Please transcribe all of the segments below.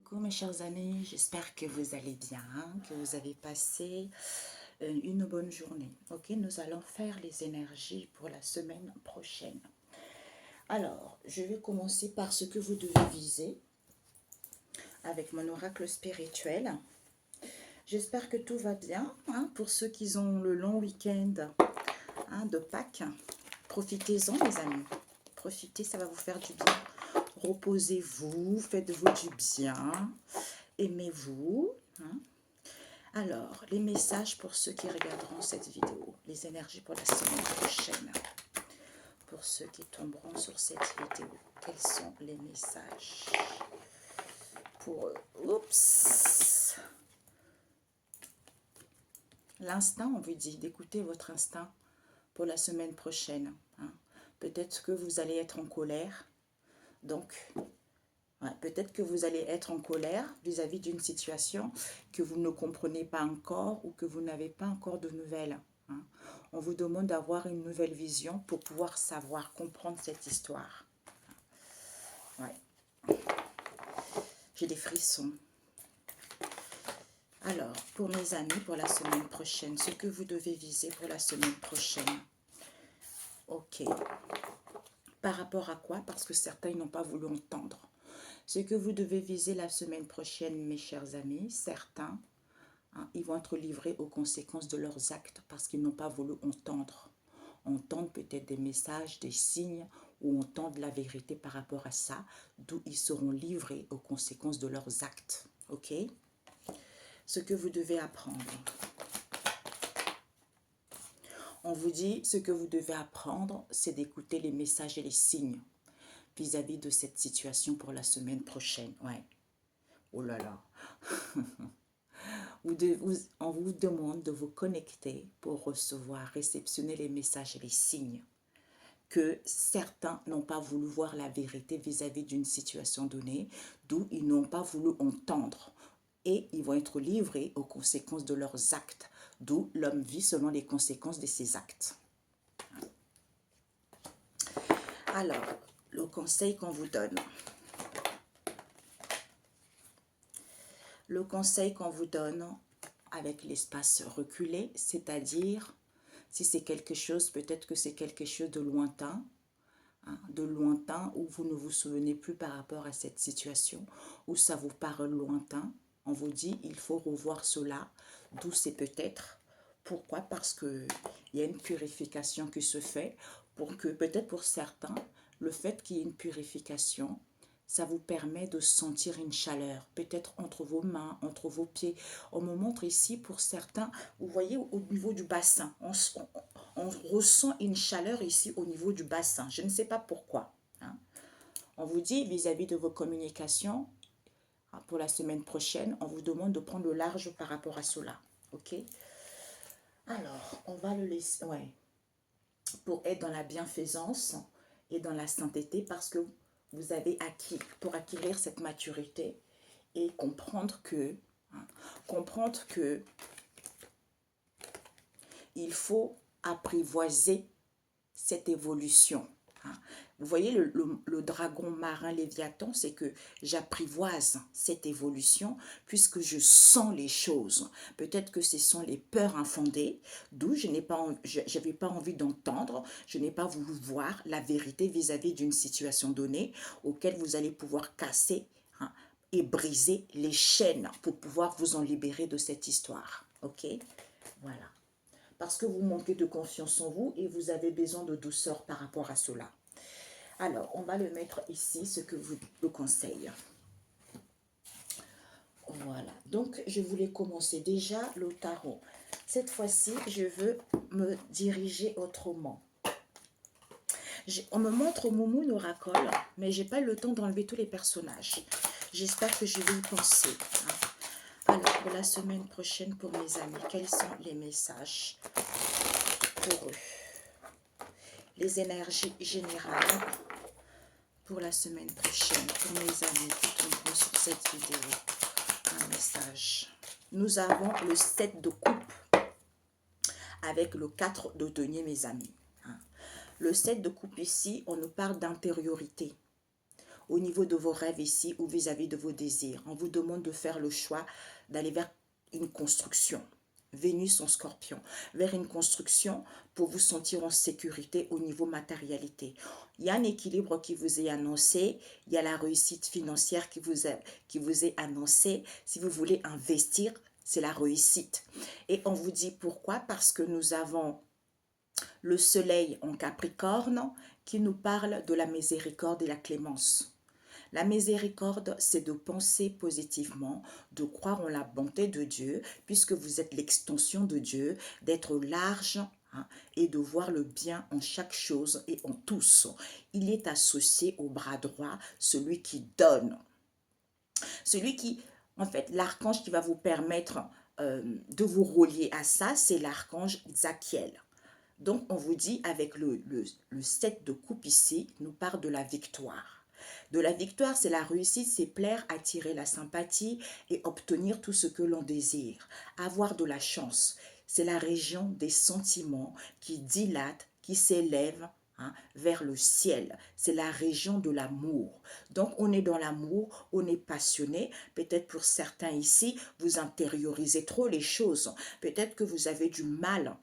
Coucou mes chers amis, j'espère que vous allez bien, que vous avez passé une bonne journée. Ok, nous allons faire les énergies pour la semaine prochaine. Alors, je vais commencer par ce que vous devez viser avec mon oracle spirituel. J'espère que tout va bien hein, pour ceux qui ont le long week-end hein, de Pâques. Profitez-en mes amis, profitez, ça va vous faire du bien. Reposez-vous, faites-vous du bien, aimez-vous. Hein. Alors, les messages pour ceux qui regarderont cette vidéo, les énergies pour la semaine prochaine, pour ceux qui tomberont sur cette vidéo, quels sont les messages pour eux? Oups! L'instinct, on vous dit d'écouter votre instinct pour la semaine prochaine. Hein. Peut-être que vous allez être en colère, donc ouais, peut-être que vous allez être en colère vis-à-vis d'une situation que vous ne comprenez pas encore ou que vous n'avez pas encore de nouvelles. Hein. On vous demande d'avoir une nouvelle vision pour pouvoir savoir, comprendre cette histoire. Ouais. J'ai des frissons. Alors, pour mes amis, pour la semaine prochaine, ce que vous devez viser pour la semaine prochaine. Ok. Par rapport à quoi? Parce que certains n'ont pas voulu entendre. Ce que vous devez viser la semaine prochaine, mes chers amis, certains, hein, ils vont être livrés aux conséquences de leurs actes parce qu'ils n'ont pas voulu entendre. Entendre peut-être des messages, des signes ou entendre la vérité par rapport à ça, d'où ils seront livrés aux conséquences de leurs actes. Ok? Ce que vous devez apprendre. On vous dit, ce que vous devez apprendre, c'est d'écouter les messages et les signes vis-à-vis de cette situation pour la semaine prochaine. Ouais. Oh là là. On vous demande de vous connecter pour recevoir, réceptionner les messages et les signes que certains n'ont pas voulu voir la vérité vis-à-vis d'une situation donnée, d'où ils n'ont pas voulu entendre. Et ils vont être livrés aux conséquences de leurs actes, d'où l'homme vit selon les conséquences de ses actes. Alors, le conseil qu'on vous donne. Le conseil qu'on vous donne avec l'espace reculé, c'est-à-dire, si c'est quelque chose, peut-être que c'est quelque chose de lointain, où vous ne vous souvenez plus par rapport à cette situation, où ça vous paraît lointain, on vous dit, il faut revoir cela, d'où c'est peut-être. Pourquoi? Parce qu'il y a une purification qui se fait, pour que, peut-être pour certains, le fait qu'il y ait une purification, ça vous permet de sentir une chaleur, peut-être entre vos mains, entre vos pieds. On me montre ici, pour certains, vous voyez au niveau du bassin, on ressent une chaleur ici au niveau du bassin. Je ne sais pas pourquoi. Hein. On vous dit, vis-à-vis de vos communications, pour la semaine prochaine, on vous demande de prendre le large par rapport à cela. Ok? Alors, on va le laisser, ouais, pour être dans la bienfaisance et dans la sainteté, parce que vous avez acquis, pour acquérir cette maturité et comprendre que, il faut apprivoiser cette évolution. Vous voyez, le dragon marin Léviathan, c'est que j'apprivoise cette évolution puisque je sens les choses. Peut-être que ce sont les peurs infondées, d'où je n'avais pas envie d'entendre, je n'ai pas voulu voir la vérité vis-à-vis d'une situation donnée auquel vous allez pouvoir casser et briser les chaînes pour pouvoir vous en libérer de cette histoire. Ok? Voilà. Parce que vous manquez de confiance en vous et vous avez besoin de douceur par rapport à cela. Alors, on va le mettre ici, ce que vous le conseille. Voilà, donc je voulais commencer déjà le tarot. Cette fois-ci, je veux me diriger autrement. On me montre Moumoun Oracle, mais je n'ai pas eu le temps d'enlever tous les personnages. J'espère que je vais y penser. Alors, pour la semaine prochaine, pour mes amis, quels sont les messages pour eux? Les énergies générales pour la semaine prochaine, pour mes amis qui tomberont sur cette vidéo. Un message. Nous avons le 7 de coupe avec le 4 de denier, mes amis. Le 7 de coupe ici, on nous parle d'intériorité. au niveau de vos rêves ici ou vis-à-vis de vos désirs. On vous demande de faire le choix d'aller vers une construction. Vénus en Scorpion, vers une construction pour vous sentir en sécurité au niveau matérialité. Il y a un équilibre qui vous est annoncé, il y a la réussite financière qui vous est annoncée. Si vous voulez investir, c'est la réussite. Et on vous dit pourquoi? Parce que nous avons le soleil en Capricorne qui nous parle de la miséricorde et la clémence. La miséricorde, c'est de penser positivement, de croire en la bonté de Dieu, puisque vous êtes l'extension de Dieu, d'être large et de voir le bien en chaque chose et en tous. Il est associé au bras droit, celui qui donne. Celui qui, en fait, l'archange qui va vous permettre de vous relier à ça, c'est l'archange Zachiel. Donc, on vous dit, avec le 7 de coupe ici, nous parle de la victoire. De la victoire, c'est la réussite, c'est plaire, attirer la sympathie et obtenir tout ce que l'on désire. Avoir de la chance, c'est la région des sentiments qui dilate, qui s'élève vers le ciel. C'est la région de l'amour. Donc, on est dans l'amour, on est passionné. Peut-être pour certains ici, vous intériorisez trop les choses. Peut-être que vous avez du mal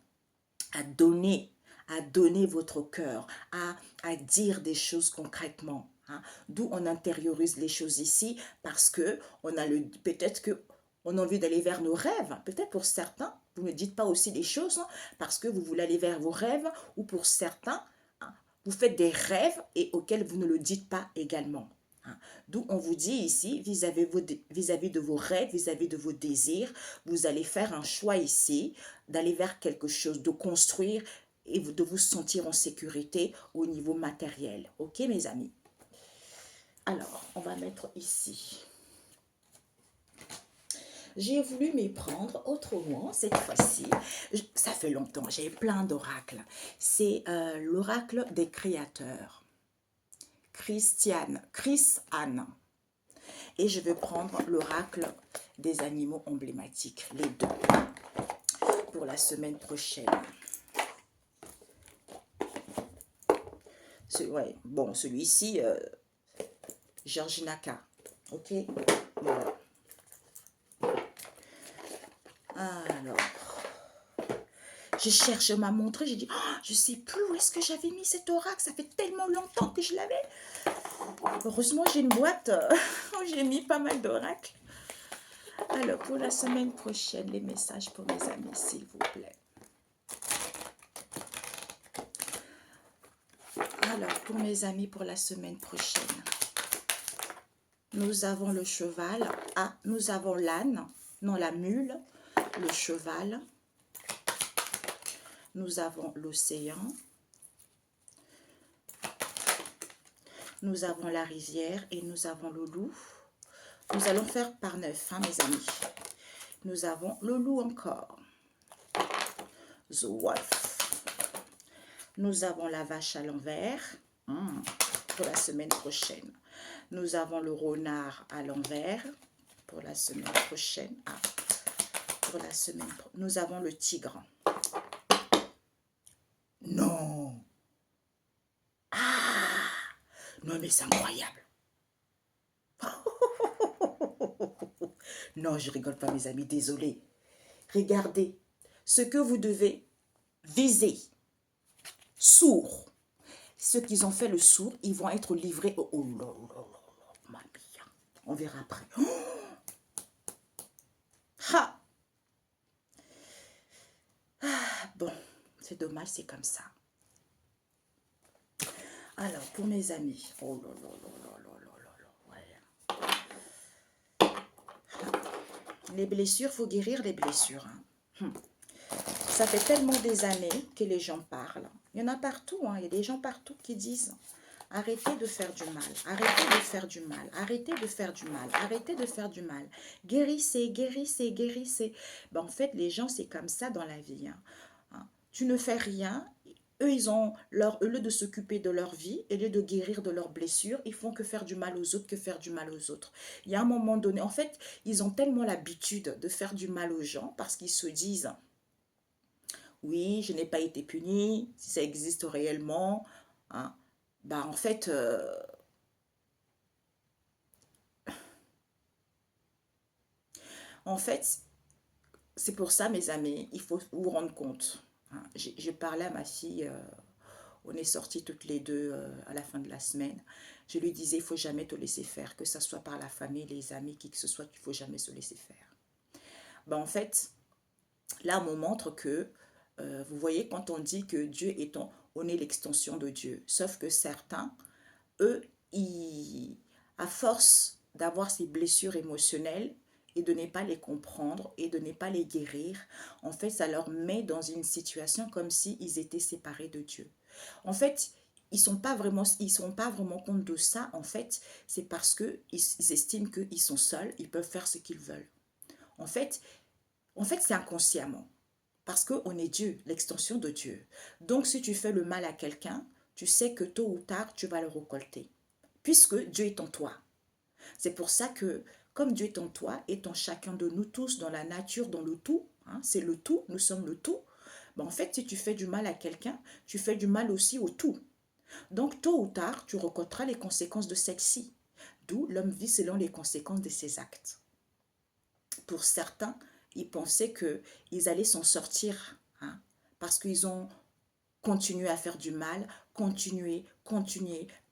à donner votre cœur, à dire des choses concrètement. D'où on intériorise les choses ici, parce que on a peut-être que on a envie d'aller vers nos rêves. Peut-être pour certains, vous ne dites pas aussi des choses parce que vous voulez aller vers vos rêves, ou pour certains, vous faites des rêves et auxquels vous ne le dites pas également. D'où on vous dit ici, vis-à-vis de vos rêves, vis-à-vis de vos désirs, vous allez faire un choix ici, d'aller vers quelque chose, de construire et de vous sentir en sécurité au niveau matériel. Ok, mes amis? Alors, on va mettre ici. J'ai voulu m'y prendre autrement cette fois-ci. Ça fait longtemps, j'ai plein d'oracles. C'est l'oracle des créateurs. Chris Anne. Et je vais prendre l'oracle des animaux emblématiques, les deux, pour la semaine prochaine. Ouais, bon, celui-ci, Georgina K. Ok, voilà. Alors, je cherche ma montre, j'ai dit, oh, je ne sais plus où est-ce que j'avais mis cet oracle, ça fait tellement longtemps que je l'avais. Heureusement, j'ai une boîte où j'ai mis pas mal d'oracles. Alors, pour la semaine prochaine, les messages pour mes amis, s'il vous plaît. Alors, pour mes amis, pour la semaine prochaine, nous avons le cheval. Ah, nous avons l'âne, non, la mule, le cheval. Nous avons l'océan. Nous avons la rivière et nous avons le loup. Nous allons faire par 9, mes amis. Nous avons le loup encore. The Wolf. Nous avons la vache à l'envers pour la semaine prochaine. Nous avons le renard à l'envers pour la semaine prochaine. Nous avons le tigre. Non. Ah. Non, mais c'est incroyable. Non, je rigole pas, mes amis, désolé. Regardez ce que vous devez viser. Sourd. Ceux qui ont fait le sourd, ils vont être livrés au... Oh là là là, ma vie. On verra après. Oh. Ha. Ah, bon, c'est dommage, c'est comme ça. Alors, pour mes amis. Oh là là là là là là là. Ouais. Les blessures, il faut guérir les blessures. Ça fait tellement des années que les gens parlent. Il y en a partout, il y a des gens partout qui disent arrêtez de faire du mal, arrêtez de faire du mal, arrêtez de faire du mal, arrêtez de faire du mal. Guérissez, guérissez, guérissez. Ben, en fait, les gens, c'est comme ça dans la vie. Tu ne fais rien. Eux, ils ont au lieu de s'occuper de leur vie, au lieu de guérir de leurs blessures, ils font que faire du mal aux autres, que faire du mal aux autres. Il y a un moment donné, en fait, ils ont tellement l'habitude de faire du mal aux gens parce qu'ils se disent oui, je n'ai pas été puni, si ça existe réellement. En fait, En fait, c'est pour ça, mes amis, il faut vous rendre compte. Hein. J'ai parlé à ma fille, on est sortis toutes les deux à la fin de la semaine. Je lui disais, il ne faut jamais te laisser faire, que ce soit par la famille, les amis, qui que ce soit, il ne faut jamais se laisser faire. Ben, en fait, là, on me montre que, vous voyez, quand on dit que Dieu est on est l'extension de Dieu. Sauf que certains, eux, à force d'avoir ces blessures émotionnelles et de ne pas les comprendre et de ne pas les guérir, en fait, ça leur met dans une situation comme s'ils étaient séparés de Dieu. En fait, ils sont pas vraiment compte de ça. En fait, c'est parce que ils estiment qu'ils sont seuls, ils peuvent faire ce qu'ils veulent. En fait, c'est inconsciemment. Parce qu'on est Dieu, l'extension de Dieu. Donc, si tu fais le mal à quelqu'un, tu sais que tôt ou tard, tu vas le récolter. Puisque Dieu est en toi. C'est pour ça que, comme Dieu est en toi, est en chacun de nous tous, dans la nature, dans le tout, hein, c'est le tout, nous sommes le tout. Ben, en fait, si tu fais du mal à quelqu'un, tu fais du mal aussi au tout. Donc, tôt ou tard, tu récolteras les conséquences de celle-ci. D'où l'homme vit selon les conséquences de ses actes. Pour certains, ils pensaient qu'ils allaient s'en sortir, hein, parce qu'ils ont continué à faire du mal, continuer,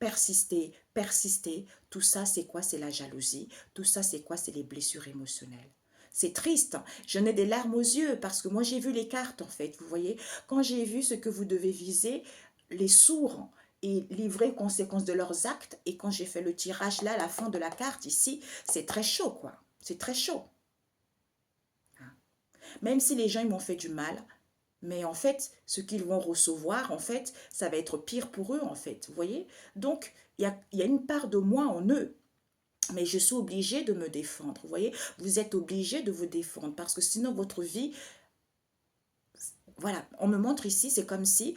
persister, persister. Tout ça, c'est quoi? C'est la jalousie. Tout ça, c'est quoi? C'est les blessures émotionnelles. C'est triste. J'en ai des larmes aux yeux parce que moi, j'ai vu les cartes, en fait. Vous voyez, quand j'ai vu ce que vous devez viser, les sourds et les vraies conséquences de leurs actes, et quand j'ai fait le tirage là, à la fin de la carte ici, c'est très chaud, quoi. C'est très chaud. Même si les gens ils m'ont fait du mal, mais en fait, ce qu'ils vont recevoir, en fait, ça va être pire pour eux, en fait. Vous voyez? Donc, il y a une part de moi en eux. Mais je suis obligée de me défendre. Vous voyez? Vous êtes obligé de vous défendre parce que sinon, votre vie, voilà, on me montre ici, c'est comme si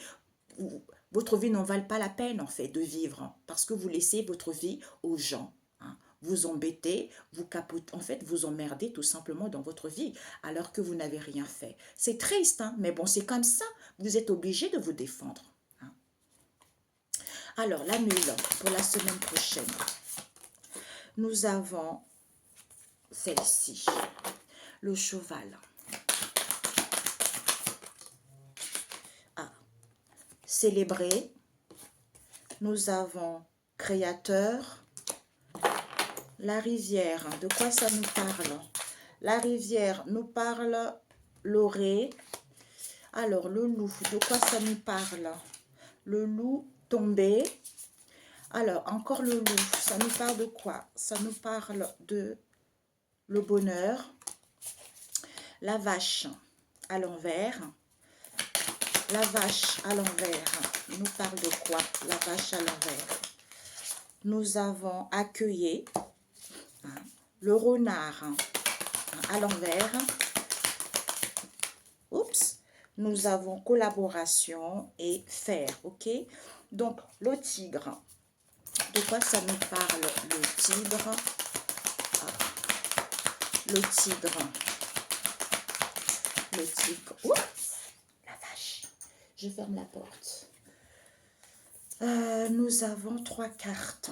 votre vie n'en valent pas la peine, en fait, de vivre. Hein, parce que vous laissez votre vie aux gens. Hein. Vous embêtez, vous capotez, en fait, vous emmerdez tout simplement dans votre vie, alors que vous n'avez rien fait. C'est triste, hein, mais bon, c'est comme ça. Vous êtes obligé de vous défendre. Hein. Alors, la mule, pour la semaine prochaine, nous avons celle-ci, le cheval. Ah, célébrer. Nous avons créateur. La rivière, de quoi ça nous parle? La rivière nous parle l'orée. Alors, le loup, de quoi ça nous parle? Le loup tombé. Alors, encore le loup, ça nous parle de quoi? Ça nous parle de le bonheur. La vache à l'envers. La vache à l'envers nous parle de quoi? La vache à l'envers. Nous avons accueilli le renard à l'envers. Oups. Nous avons collaboration et faire, ok? Donc, le tigre. De quoi ça nous parle, le tigre? Le tigre. Le tigre. Oups, la vache. Je ferme la porte. Nous avons 3 cartes.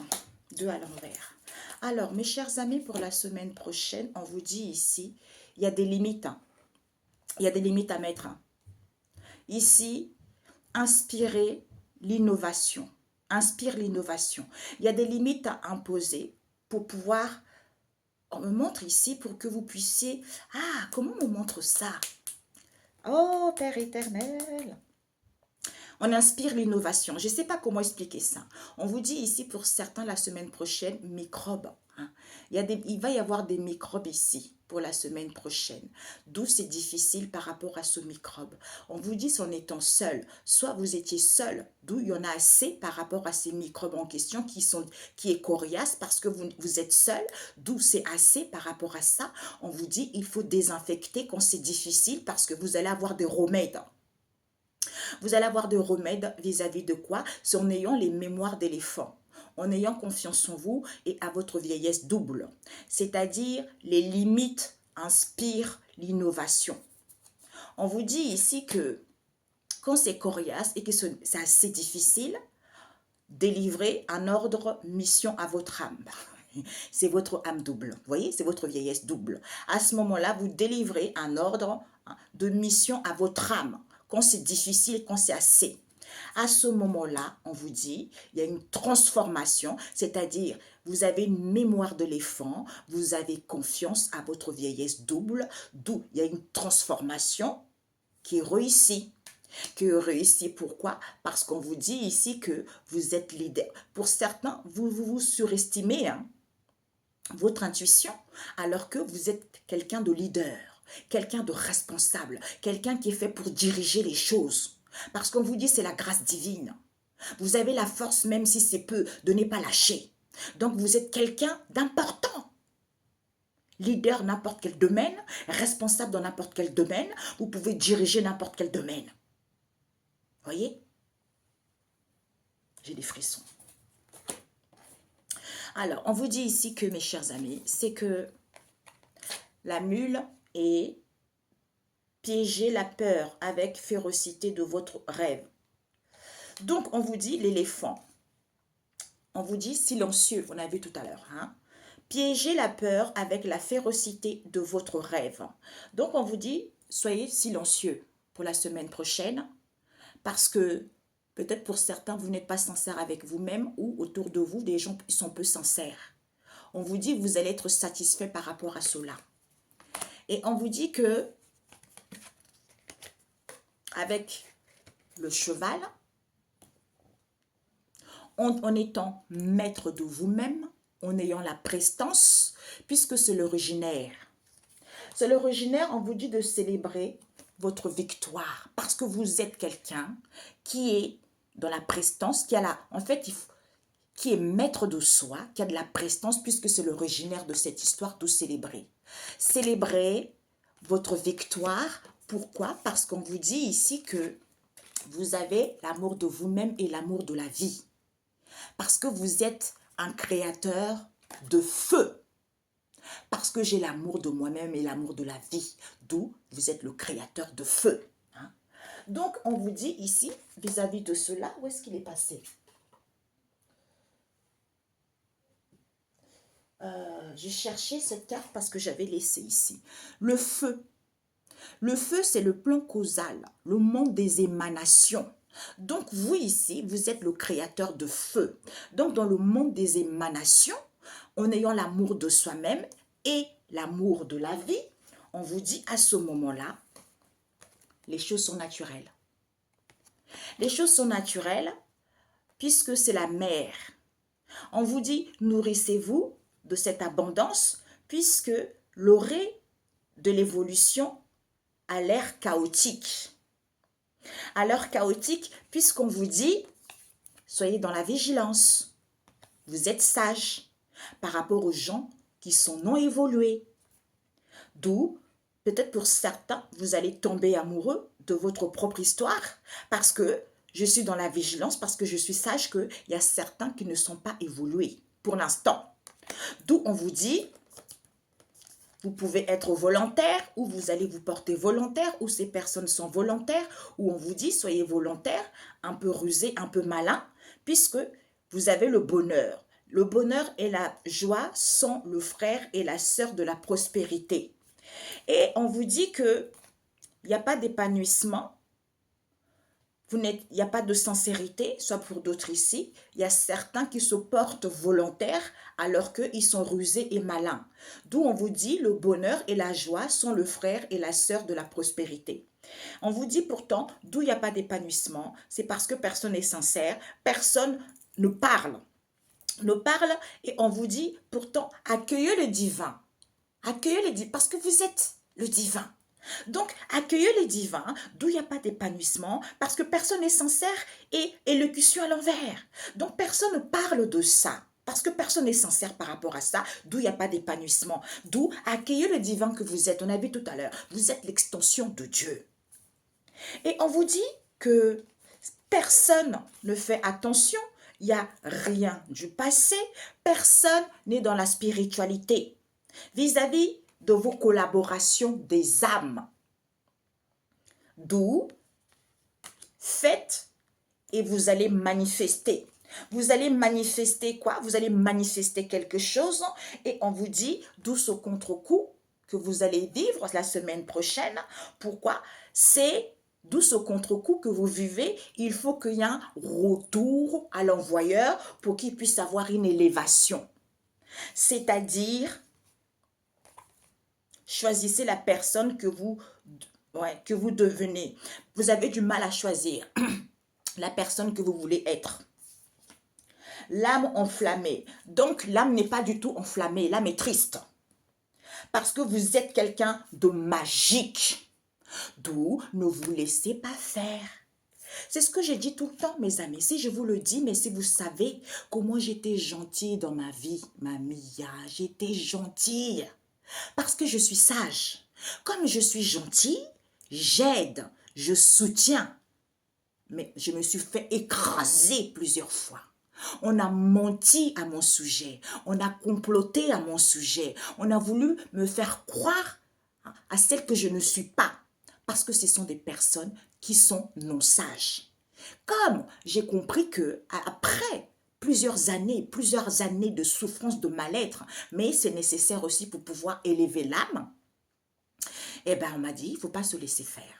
2 à l'envers. Alors, mes chers amis, pour la semaine prochaine, on vous dit ici, il y a des limites. Hein. Il y a des limites à mettre. Hein. Ici, inspirer l'innovation. Inspire l'innovation. Il y a des limites à imposer pour pouvoir... On me montre ici pour que vous puissiez... Ah, comment on me montre ça? Oh, Père éternel! On inspire l'innovation. Je ne sais pas comment expliquer ça. On vous dit ici pour certains la semaine prochaine, microbes. Hein. Il va y avoir des microbes ici pour la semaine prochaine. D'où c'est difficile par rapport à ce microbe. On vous dit en étant seul. Soit vous étiez seul, d'où il y en a assez par rapport à ces microbes en question qui est coriace parce que vous êtes seul. D'où c'est assez par rapport à ça. On vous dit il faut désinfecter quand c'est difficile parce que vous allez avoir des remèdes. Vous allez avoir des remèdes vis-à-vis de quoi? C'est en ayant les mémoires d'éléphant, en ayant confiance en vous et à votre vieillesse double. C'est-à-dire, les limites inspirent l'innovation. On vous dit ici que quand c'est coriace et que c'est assez difficile, délivrez un ordre mission à votre âme. C'est votre âme double, vous voyez, c'est votre vieillesse double. À ce moment-là, vous délivrez un ordre de mission à votre âme. Quand c'est difficile, quand c'est assez. À ce moment-là, on vous dit, il y a une transformation, c'est-à-dire vous avez une mémoire de l'éléphant, vous avez confiance à votre vieillesse double, d'où il y a une transformation qui réussit. Pourquoi? Parce qu'on vous dit ici que vous êtes leader. Pour certains, vous surestimez votre intuition, alors que vous êtes quelqu'un de leader, quelqu'un de responsable, quelqu'un qui est fait pour diriger les choses. Parce qu'on vous dit c'est la grâce divine. Vous avez la force, même si c'est peu, de ne pas lâcher. Donc vous êtes quelqu'un d'important. Leader n'importe quel domaine, responsable dans n'importe quel domaine, vous pouvez diriger n'importe quel domaine. Voyez? J'ai des frissons. Alors, on vous dit ici que, mes chers amis, c'est que la mule est piéger la peur avec férocité de votre rêve. Donc, on vous dit l'éléphant. On vous dit silencieux, on a vu tout à l'heure. Piéger la peur avec la férocité de votre rêve. Donc, on vous dit, soyez silencieux pour la semaine prochaine, parce que peut-être pour certains, vous n'êtes pas sincère avec vous-même ou autour de vous, des gens qui sont peu sincères. On vous dit, vous allez être satisfait par rapport à cela. Et on vous dit que avec le cheval, en étant maître de vous-même, en ayant la prestance, puisque c'est l'originaire. C'est l'originaire, on vous dit de célébrer votre victoire, parce que vous êtes quelqu'un qui est dans la prestance, qui est maître de soi, qui a de la prestance, puisque c'est l'originaire de cette histoire, de célébrer. Célébrer votre victoire. Pourquoi? Parce qu'on vous dit ici que vous avez l'amour de vous-même et l'amour de la vie. Parce que vous êtes un créateur de feu. Parce que j'ai l'amour de moi-même et l'amour de la vie. D'où vous êtes le créateur de feu. Donc, on vous dit ici, vis-à-vis de cela, où est-ce qu'il est passé? J'ai cherché cette carte parce que j'avais laissé ici. Le feu. Le feu, c'est le plan causal, le monde des émanations. Donc, vous ici, vous êtes le créateur de feu. Donc, dans le monde des émanations, en ayant l'amour de soi-même et l'amour de la vie, on vous dit à ce moment-là, les choses sont naturelles. Les choses sont naturelles puisque c'est la mer. On vous dit, nourrissez-vous de cette abondance puisque l'orée de l'évolution a l'air chaotique. À l'heure chaotique, puisqu'on vous dit, soyez dans la vigilance. Vous êtes sage par rapport aux gens qui sont non évolués. D'où, peut-être pour certains, vous allez tomber amoureux de votre propre histoire parce que je suis dans la vigilance, parce que je suis sage qu'il y a certains qui ne sont pas évolués pour l'instant. D'où on vous dit, vous pouvez être volontaire ou vous allez vous porter volontaire ou ces personnes sont volontaires ou on vous dit soyez volontaire, un peu rusé, un peu malin puisque vous avez le bonheur. Le bonheur et la joie sont le frère et la sœur de la prospérité. Et on vous dit qu'il n'y a pas d'épanouissement, il n'y a pas de sincérité, soit pour d'autres ici. Il y a certains qui se portent volontaires alors qu'ils sont rusés et malins. D'où on vous dit le bonheur et la joie sont le frère et la sœur de la prospérité. On vous dit pourtant d'où il n'y a pas d'épanouissement, c'est parce que personne n'est sincère, personne ne parle. Et on vous dit pourtant accueillez le divin. Accueillez le divin parce que vous êtes le divin. Donc, accueillez le divin, d'où il n'y a pas d'épanouissement, parce que personne n'est sincère et élocution à l'envers. Donc, personne ne parle de ça, parce que personne n'est sincère par rapport à ça, d'où il n'y a pas d'épanouissement. D'où accueillez le divin que vous êtes. On a vu tout à l'heure, vous êtes l'extension de Dieu. Et on vous dit que personne ne fait attention, il n'y a rien du passé, personne n'est dans la spiritualité. Vis-à-vis de vos collaborations des âmes. D'où faites et vous allez manifester. Vous allez manifester quoi? Vous allez manifester quelque chose et on vous dit, d'où ce contre-coup que vous allez vivre la semaine prochaine. Pourquoi? C'est d'où ce contre-coup que vous vivez. Il faut qu'il y ait un retour à l'envoyeur pour qu'il puisse avoir une élévation. C'est-à-dire, choisissez la personne que vous devenez. Vous avez du mal à choisir la personne que vous voulez être. L'âme enflammée. Donc, l'âme n'est pas du tout enflammée. L'âme est triste. Parce que vous êtes quelqu'un de magique. D'où ne vous laissez pas faire. C'est ce que j'ai dit tout le temps, mes amis. Si je vous le dis, mais si vous savez comment j'étais gentille dans ma vie, ma Mia, j'étais gentille. Parce que je suis sage. Comme je suis gentille, j'aide, je soutiens. Mais je me suis fait écraser plusieurs fois. On a menti à mon sujet. On a comploté à mon sujet. On a voulu me faire croire à celle que je ne suis pas. Parce que ce sont des personnes qui sont non sages. Comme j'ai compris que après plusieurs années de souffrance, de mal-être, mais c'est nécessaire aussi pour pouvoir élever l'âme, eh bien on m'a dit, il ne faut pas se laisser faire.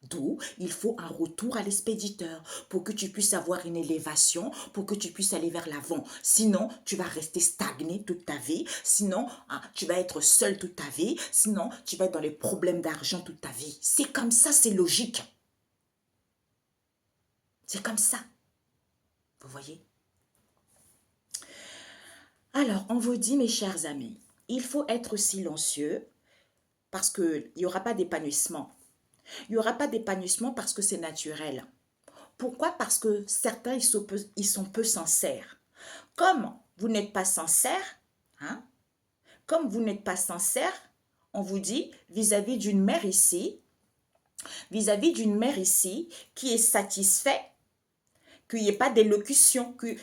D'où il faut un retour à l'expéditeur pour que tu puisses avoir une élévation, pour que tu puisses aller vers l'avant. Sinon, tu vas rester stagné toute ta vie. Sinon, tu vas être seul toute ta vie. Sinon, tu vas être dans les problèmes d'argent toute ta vie. C'est comme ça, c'est logique. C'est comme ça. Vous voyez? Alors, on vous dit, mes chers amis, il faut être silencieux parce qu'il n'y aura pas d'épanouissement. Il n'y aura pas d'épanouissement parce que c'est naturel. Pourquoi? Parce que certains, ils sont peu sincères. Comme vous n'êtes pas sincère, comme vous n'êtes pas sincère, on vous dit vis-à-vis d'une mère ici, qui est satisfaite, qu'il n'y ait pas d'élocution, que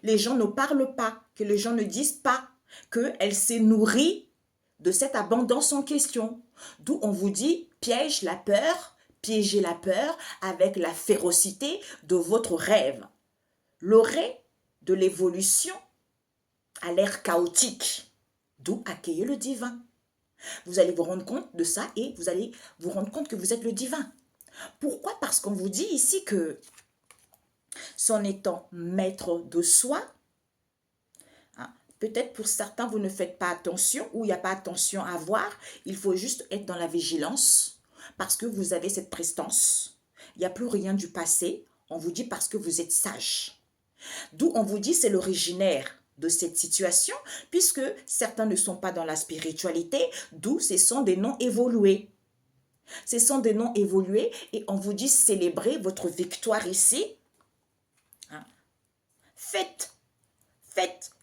les gens ne parlent pas, que les gens ne disent pas, qu'elle s'est nourrie de cette abondance en question. D'où on vous dit piège la peur, piégez la peur avec la férocité de votre rêve. L'orée de l'évolution a l'air chaotique. D'où accueillez le divin. Vous allez vous rendre compte de ça et vous allez vous rendre compte que vous êtes le divin. Pourquoi? Parce qu'on vous dit ici que, s'en étant maître de soi, peut-être pour certains, vous ne faites pas attention ou il n'y a pas attention à voir. Il faut juste être dans la vigilance parce que vous avez cette prestance. Il n'y a plus rien du passé. On vous dit parce que vous êtes sage. D'où on vous dit c'est l'originaire de cette situation puisque certains ne sont pas dans la spiritualité, d'où ce sont des noms évolués. Ce sont des noms évolués et on vous dit célébrez votre victoire ici. Faites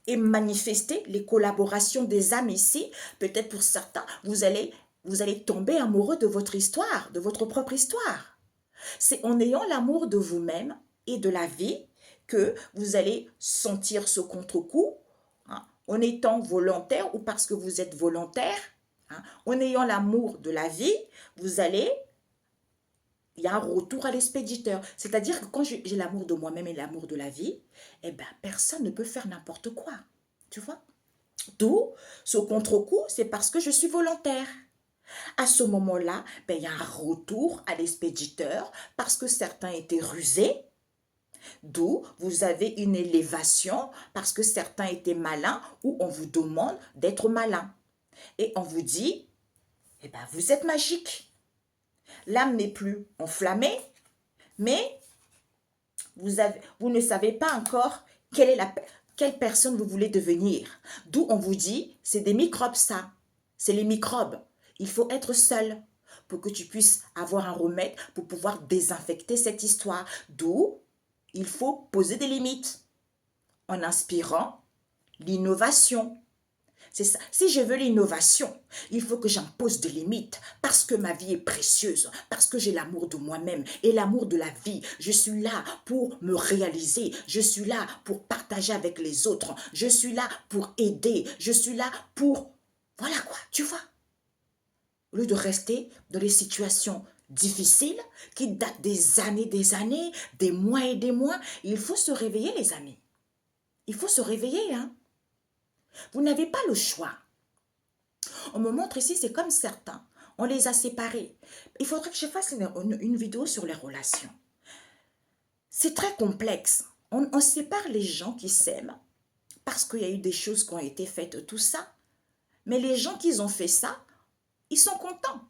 et manifestez les collaborations des âmes ici. Peut-être pour certains, vous allez tomber amoureux de votre histoire, de votre propre histoire. C'est en ayant l'amour de vous-même et de la vie que vous allez sentir ce contre-coup, en étant volontaire ou parce que vous êtes volontaire, en ayant l'amour de la vie, il y a un retour à l'expéditeur. C'est-à-dire que quand j'ai l'amour de moi-même et l'amour de la vie, eh ben, personne ne peut faire n'importe quoi. Tu vois? D'où ce contre-coup, c'est parce que je suis volontaire. À ce moment-là, ben, il y a un retour à l'expéditeur parce que certains étaient rusés. D'où vous avez une élévation parce que certains étaient malins ou on vous demande d'être malin. Et on vous dit, eh ben, vous êtes magique. L'âme n'est plus enflammée, mais vous ne savez pas encore quelle personne vous voulez devenir. D'où on vous dit, c'est des microbes ça. C'est les microbes. Il faut être seul pour que tu puisses avoir un remède pour pouvoir désinfecter cette histoire. D'où il faut poser des limites en inspirant l'innovation. C'est ça. Si je veux l'innovation, il faut que j'impose des limites parce que ma vie est précieuse, parce que j'ai l'amour de moi-même et l'amour de la vie. Je suis là pour me réaliser, je suis là pour partager avec les autres, je suis là pour aider, je suis là pour... Voilà quoi, tu vois. Au lieu de rester dans les situations difficiles qui datent des années, des mois et des mois, il faut se réveiller les amis. Il faut se réveiller, hein. Vous n'avez pas le choix. On me montre ici, c'est comme certains. On les a séparés. Il faudrait que je fasse une vidéo sur les relations. C'est très complexe. On sépare les gens qui s'aiment parce qu'il y a eu des choses qui ont été faites, tout ça. Mais les gens qui ont fait ça, ils sont contents.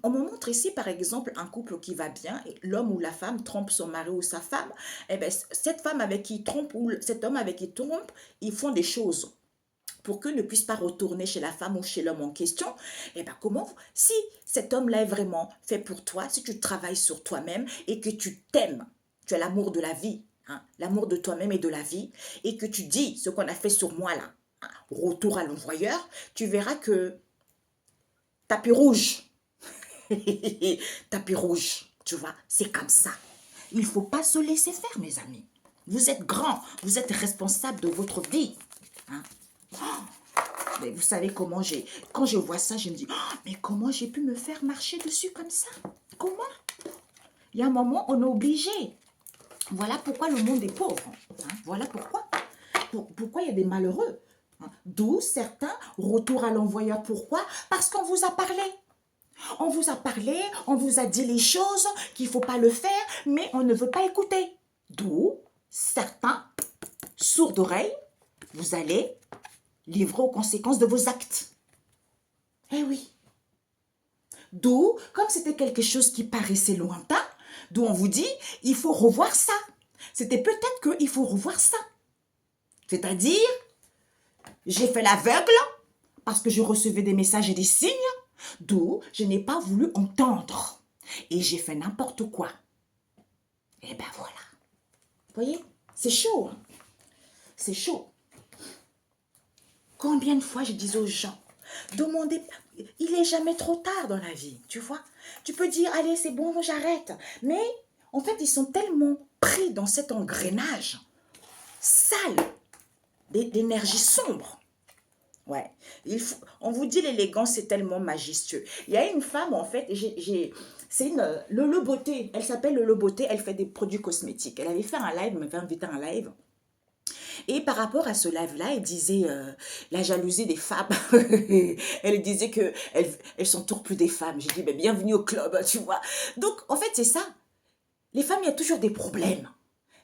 On me montre ici, par exemple, un couple qui va bien, l'homme ou la femme trompe son mari ou sa femme. Eh bien, cette femme avec qui il trompe ou cet homme avec qui il trompe, ils font des choses pour qu'ils ne puissent pas retourner chez la femme ou chez l'homme en question. Eh bien, comment, si cet homme-là est vraiment fait pour toi, si tu travailles sur toi-même et que tu t'aimes, tu as l'amour de la vie, hein, l'amour de toi-même et de la vie, et que tu dis ce qu'on a fait sur moi là, hein, retour à l'envoyeur, tu verras que tapis rouge, tapis rouge, tu vois, c'est comme ça. Il ne faut pas se laisser faire, mes amis. Vous êtes grands, vous êtes responsables de votre vie. Hein. Mais vous savez comment quand je vois ça, je me dis, oh, mais comment j'ai pu me faire marcher dessus comme ça? Comment? Il y a un moment, on est obligé. Voilà pourquoi le monde est pauvre. Hein. Voilà pourquoi. Pourquoi il y a des malheureux. Hein. D'où certains retour à l'envoyeur. Pourquoi? Parce qu'on vous a parlé. On vous a parlé, on vous a dit les choses, qu'il ne faut pas le faire, mais on ne veut pas écouter. D'où certains, sourds d'oreille, vous allez livrer aux conséquences de vos actes. Eh oui. D'où, comme c'était quelque chose qui paraissait lointain, d'où on vous dit, il faut revoir ça. C'était peut-être qu'il faut revoir ça. C'est-à-dire, j'ai fait l'aveugle parce que je recevais des messages et des signes, d'où je n'ai pas voulu entendre. Et j'ai fait n'importe quoi. Et ben voilà. Vous voyez, c'est chaud. Hein? C'est chaud. Combien de fois je dis aux gens, demandez, il n'est jamais trop tard dans la vie, tu vois. Tu peux dire, allez, c'est bon, j'arrête. Mais en fait, ils sont tellement pris dans cet engrenage sale, d'énergie sombre. Ouais, on vous dit l'élégance, c'est tellement majestueux. Il y a une femme, en fait, c'est une Lolo Beauté, elle s'appelle Lolo Beauté, elle fait des produits cosmétiques. Elle avait fait un live, elle m'avait invité à un live. Et par rapport à ce live-là, elle disait la jalousie des femmes. Elle disait qu'elle s'entoure plus des femmes. J'ai dit, mais bienvenue au club, tu vois. Donc, en fait, c'est ça. Les femmes, il y a toujours des problèmes.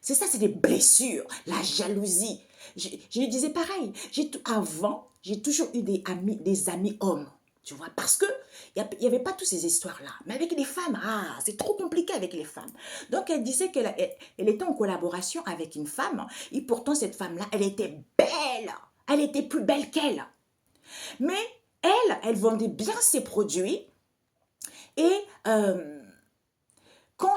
C'est ça, c'est des blessures, la jalousie. Je lui disais pareil. Avant, j'ai toujours eu des amis hommes. Tu vois, parce que il n'y avait pas toutes ces histoires-là. Mais avec les femmes, c'est trop compliqué avec les femmes. Donc, elle disait qu'elle était en collaboration avec une femme. Et pourtant, cette femme-là, elle était belle. Elle était plus belle qu'elle. Mais elle vendait bien ses produits. Et quand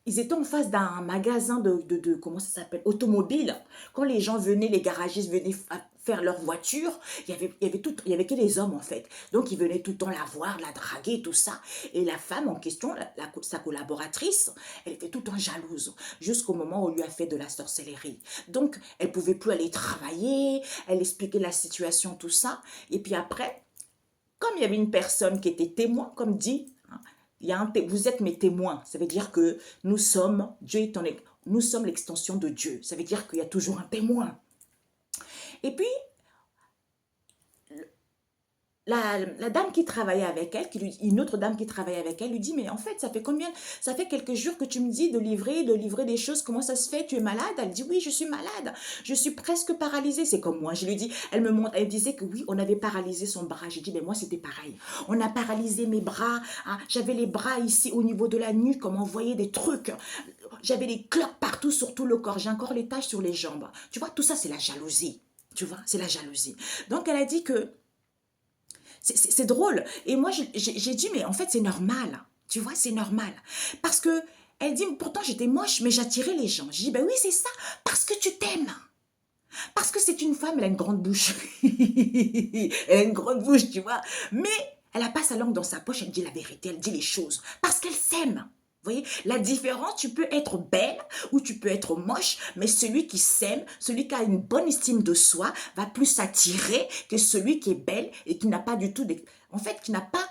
ils étaient en face d'un magasin de comment ça s'appelle, automobile. Quand les gens venaient, les garagistes venaient faire leur voiture, il y avait que les hommes en fait. Donc ils venaient tout le temps la voir, la draguer, tout ça. Et la femme en question, sa collaboratrice, elle était tout le temps jalouse. Jusqu'au moment où on lui a fait de la sorcellerie. Donc elle pouvait plus aller travailler, elle expliquait la situation, tout ça. Et puis après, comme il y avait une personne qui était témoin, comme dit, vous êtes mes témoins. Ça veut dire que nous sommes, nous sommes l'extension de Dieu. Ça veut dire qu'il y a toujours un témoin. Et puis, la dame qui travaillait avec elle, une autre dame qui travaillait avec elle, lui dit, mais en fait, ça fait quelques jours que tu me dis de livrer des choses, comment ça se fait, tu es malade? Elle dit, oui, je suis malade, je suis presque paralysée, c'est comme moi. Je lui dis, elle disait que oui, on avait paralysé son bras. J'ai dit, mais moi, c'était pareil. On a paralysé mes bras, hein. J'avais les bras ici au niveau de la nuque, comme on voyait des trucs. J'avais des cloques partout sur tout le corps, j'ai encore les taches sur les jambes. Tu vois, tout ça, c'est la jalousie. Tu vois, c'est la jalousie. Donc, elle a dit que c'est drôle. Et moi, j'ai dit, mais en fait, c'est normal. Tu vois, c'est normal. Parce que, elle dit, pourtant, j'étais moche, mais j'attirais les gens. J'ai dit, ben oui, c'est ça. Parce que tu t'aimes. Parce que c'est une femme, elle a une grande bouche. Elle a une grande bouche, tu vois. Mais elle n'a pas sa langue dans sa poche, elle dit la vérité, elle dit les choses. Parce qu'elle s'aime. Vous voyez, la différence, tu peux être belle ou tu peux être moche, mais celui qui s'aime, celui qui a une bonne estime de soi, va plus s'attirer que celui qui est belle et qui n'a pas du tout, en fait, qui n'a pas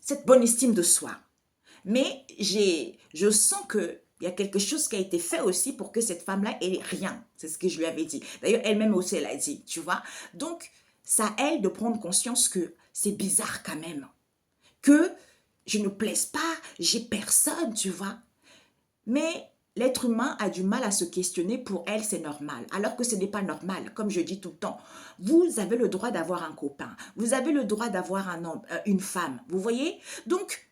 cette bonne estime de soi. Mais je sens que Il y a quelque chose qui a été fait aussi pour que cette femme-là ait rien. C'est ce que je lui avais dit. D'ailleurs, elle-même aussi, elle a dit, tu vois. Donc, ça à elle de prendre conscience que c'est bizarre quand même. Que je ne plaise pas, j'ai personne, tu vois. Mais l'être humain a du mal à se questionner. Pour elle, c'est normal. Alors que ce n'est pas normal. Comme je dis tout le temps, vous avez le droit d'avoir un copain. Vous avez le droit d'avoir un homme, une femme. Vous voyez? Donc,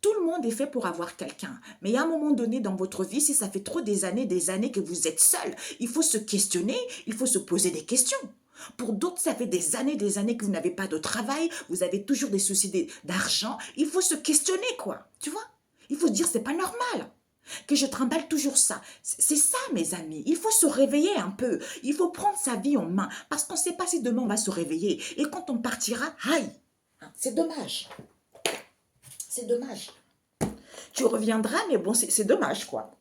tout le monde est fait pour avoir quelqu'un. Mais il y a un moment donné dans votre vie, si ça fait trop des années que vous êtes seul, il faut se questionner, il faut se poser des questions. Pour d'autres, ça fait des années que vous n'avez pas de travail, vous avez toujours des soucis d'argent. Il faut se questionner, quoi. Tu vois? Il faut se dire, c'est pas normal que je trimballe toujours ça. C'est ça, mes amis. Il faut se réveiller un peu. Il faut prendre sa vie en main. Parce qu'on ne sait pas si demain on va se réveiller. Et quand on partira, aïe, c'est dommage. C'est dommage. Tu reviendras, mais bon, c'est dommage, quoi.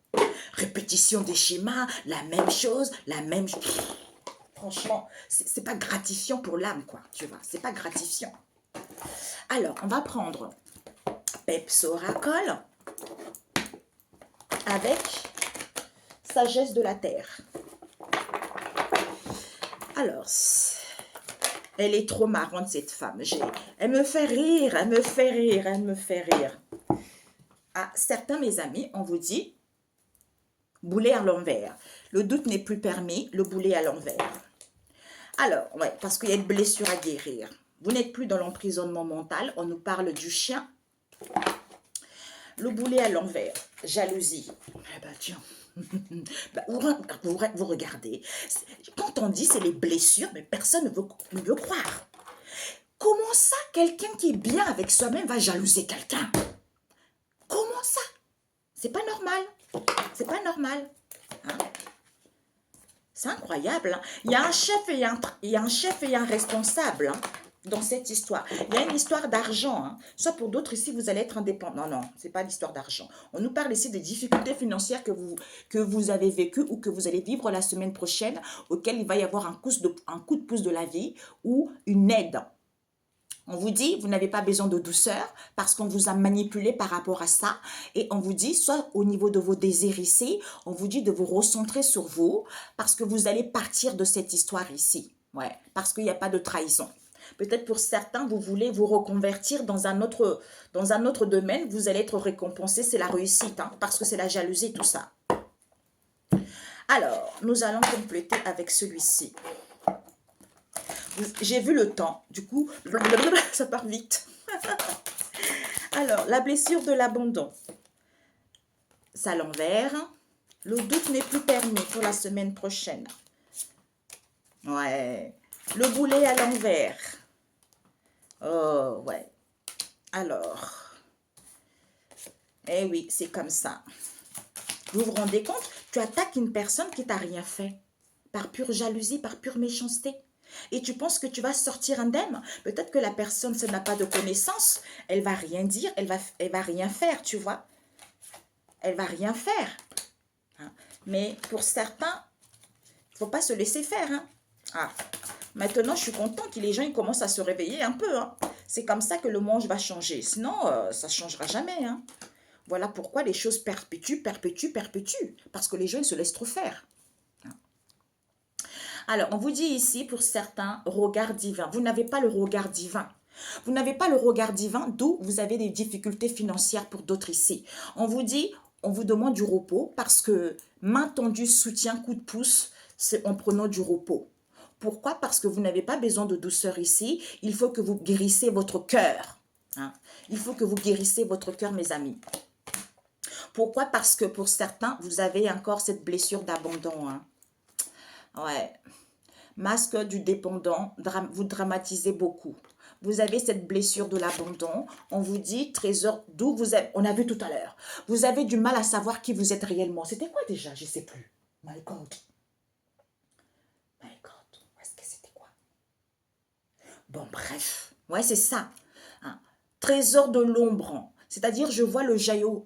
Répétition des schémas, la même chose, la même chose. Franchement, c'est pas gratifiant pour l'âme, quoi. Tu vois, c'est pas gratifiant. Alors, on va prendre Peps Oracle avec Sagesse de la Terre. Alors, elle est trop marrante, cette femme. Elle me fait rire, elle me fait rire, elle me fait rire. À certains, mes amis, on vous dit boulet à l'envers. Le doute n'est plus permis, le boulet à l'envers. Alors, ouais, parce qu'il y a une blessure à guérir. Vous n'êtes plus dans l'emprisonnement mental, on nous parle du chien. Le boulet à l'envers, jalousie. Eh ben tiens, vous regardez. Quand on dit c'est les blessures, mais personne ne veut croire. Comment ça, quelqu'un qui est bien avec soi-même va jalouser quelqu'un? Comment ça? C'est pas normal. C'est pas normal. Hein? C'est incroyable. Hein? Il y a un chef et un responsable. Hein, dans cette histoire. Il y a une histoire d'argent. Hein. Soit pour d'autres ici, vous allez être indépendant. Non, non, ce n'est pas l'histoire d'argent. On nous parle ici des difficultés financières que vous avez vécues ou que vous allez vivre la semaine prochaine, auquel il va y avoir un coup de pouce de la vie ou une aide. On vous dit, vous n'avez pas besoin de douceur parce qu'on vous a manipulé par rapport à ça. Et on vous dit, soit au niveau de vos désirs ici, on vous dit de vous recentrer sur vous parce que vous allez partir de cette histoire ici. Ouais, parce qu'il n'y a pas de trahison. Peut-être pour certains, vous voulez vous reconvertir dans un autre domaine. Vous allez être récompensé, c'est la réussite, hein, parce que c'est la jalousie, tout ça. Alors, nous allons compléter avec celui-ci. J'ai vu le temps, du coup, ça part vite. Alors, la blessure de l'abandon. Ça à l'envers. Le doute n'est plus permis pour la semaine prochaine. Ouais. Le boulet à l'envers. Oh, ouais. Alors. Eh oui, c'est comme ça. Vous vous rendez compte? Tu attaques une personne qui t'a rien fait. Par pure jalousie, par pure méchanceté. Et tu penses que tu vas sortir indemne? Peut-être que la personne, ça n'a pas de connaissance. Elle va rien dire, elle va rien faire, tu vois. Elle va rien faire. Hein? Mais pour certains, il ne faut pas se laisser faire. Hein? Ah. Maintenant, je suis contente que les gens ils commencent à se réveiller un peu. Hein? C'est comme ça que le monde va changer. Sinon, ça ne changera jamais. Hein? Voilà pourquoi les choses perpétuent. Parce que les gens ils se laissent trop faire. Alors, on vous dit ici, pour certains, regard divin. Vous n'avez pas le regard divin. Vous n'avez pas le regard divin, d'où vous avez des difficultés financières pour d'autres ici. On vous dit, on vous demande du repos parce que main tendue, soutien, coup de pouce, c'est en prenant du repos. Pourquoi? Parce que vous n'avez pas besoin de douceur ici. Il faut que vous guérissez votre cœur. Hein? Il faut que vous guérissez votre cœur, mes amis. Pourquoi? Parce que pour certains, vous avez encore cette blessure d'abandon. Hein? Ouais. Masque du dépendant, vous dramatisez beaucoup. Vous avez cette blessure de l'abandon. On vous dit, trésor, d'où vous êtes. On a vu tout à l'heure. Vous avez du mal à savoir qui vous êtes réellement. C'était quoi déjà? Je ne sais plus. My God. My God. Est-ce que c'était quoi? Bon, bref. Ouais, c'est ça. Hein. Trésor de l'ombre. C'est-à-dire, je vois le joyau,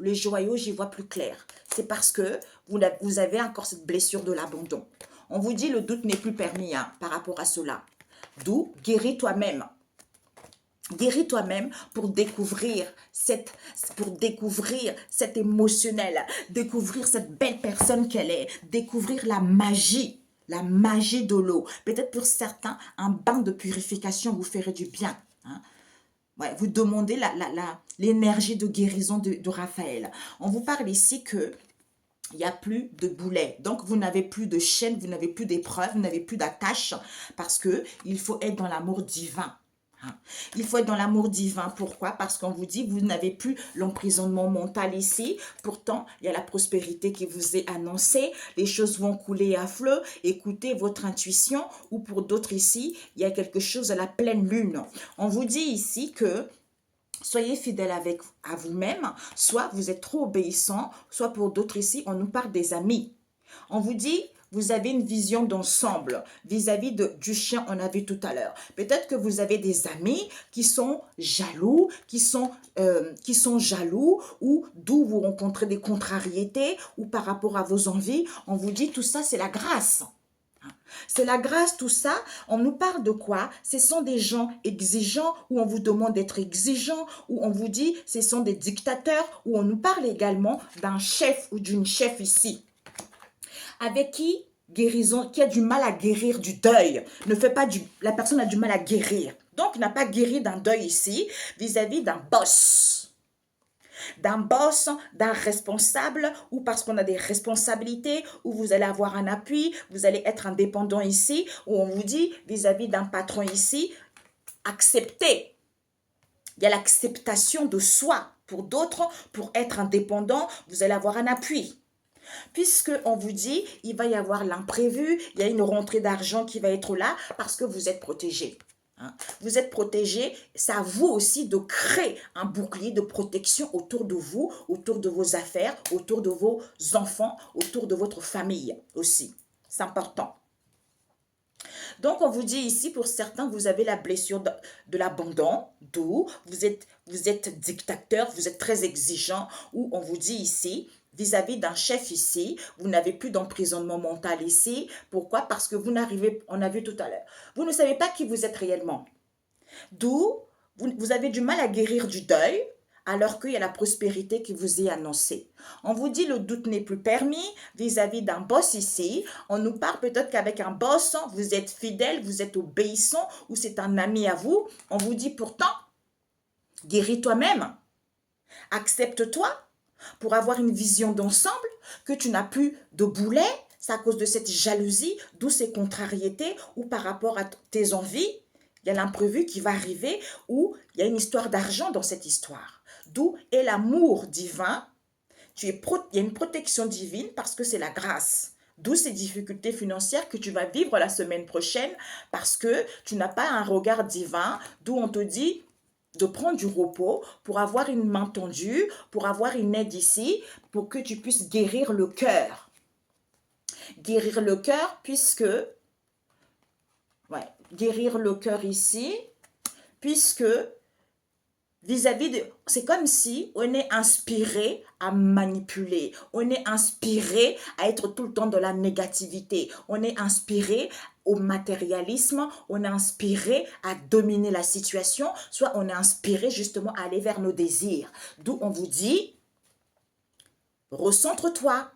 j'y vois plus clair. C'est parce que vous avez encore cette blessure de l'abandon. On vous dit le doute n'est plus permis hein, par rapport à cela. D'où guéris toi-même. Guéris toi-même pour découvrir cet émotionnel, découvrir cette belle personne qu'elle est, découvrir la magie de l'eau. Peut-être pour certains, un bain de purification vous ferait du bien. Hein. Ouais, vous demandez l'énergie de guérison de Raphaël. On vous parle ici que il n'y a plus de boulets. Donc, vous n'avez plus de chaînes, vous n'avez plus d'épreuves, vous n'avez plus d'attaches parce que il faut être dans l'amour divin. Hein. Il faut être dans l'amour divin. Pourquoi? Parce qu'on vous dit, vous n'avez plus l'emprisonnement mental ici. Pourtant, il y a la prospérité qui vous est annoncée. Les choses vont couler à flot. Écoutez votre intuition. Ou pour d'autres ici, il y a quelque chose à la pleine lune. On vous dit ici que soyez fidèle à vous-même, soit vous êtes trop obéissant, soit pour d'autres ici, on nous parle des amis. On vous dit, vous avez une vision d'ensemble vis-à-vis du chien, on a vu tout à l'heure. Peut-être que vous avez des amis qui sont jaloux, qui sont jaloux, ou d'où vous rencontrez des contrariétés, ou par rapport à vos envies. On vous dit, tout ça, c'est la grâce. C'est la grâce, tout ça. On nous parle de quoi? Ce sont des gens exigeants, où on vous demande d'être exigeant, où on vous dit ce sont des dictateurs, où on nous parle également d'un chef ou d'une chef ici. Avec qui a du mal à guérir du deuil. La personne a du mal à guérir. Donc, n'a pas guéri d'un deuil ici vis-à-vis d'un boss, d'un responsable, ou parce qu'on a des responsabilités, où vous allez avoir un appui, vous allez être indépendant ici, où on vous dit vis-à-vis d'un patron ici, acceptez. Il y a l'acceptation de soi. Pour d'autres, pour être indépendant, vous allez avoir un appui. Puisque on vous dit, il va y avoir l'imprévu, il y a une rentrée d'argent qui va être là parce que vous êtes protégé. Vous êtes protégé, c'est à vous aussi de créer un bouclier de protection autour de vous, autour de vos affaires, autour de vos enfants, autour de votre famille aussi. C'est important. Donc, on vous dit ici, pour certains, vous avez la blessure de l'abandon, d'où vous êtes dictateur, vous êtes très exigeant, ou on vous dit ici, vis-à-vis d'un chef ici, vous n'avez plus d'emprisonnement mental ici. Pourquoi? Parce que on a vu tout à l'heure, vous ne savez pas qui vous êtes réellement. D'où vous avez du mal à guérir du deuil, alors qu'il y a la prospérité qui vous est annoncée. On vous dit le doute n'est plus permis vis-à-vis d'un boss ici. On nous parle peut-être qu'avec un boss, vous êtes fidèle, vous êtes obéissant, ou c'est un ami à vous. On vous dit pourtant, guéris toi-même, accepte-toi, pour avoir une vision d'ensemble, que tu n'as plus de boulet, c'est à cause de cette jalousie, d'où ces contrariétés, ou par rapport à tes envies, il y a l'imprévu qui va arriver, ou il y a une histoire d'argent dans cette histoire. D'où est l'amour divin, il y a une protection divine parce que c'est la grâce. D'où ces difficultés financières que tu vas vivre la semaine prochaine parce que tu n'as pas un regard divin, d'où on te dit de prendre du repos pour avoir une main tendue, pour avoir une aide ici, pour que tu puisses guérir le cœur. Guérir le cœur puisque, guérir le cœur ici, puisque vis-à-vis de, c'est comme si on est inspiré à manipuler, on est inspiré à être tout le temps dans la négativité, on est inspiré au matérialisme, on est inspiré à dominer la situation, soit on est inspiré justement à aller vers nos désirs. D'où on vous dit, recentre-toi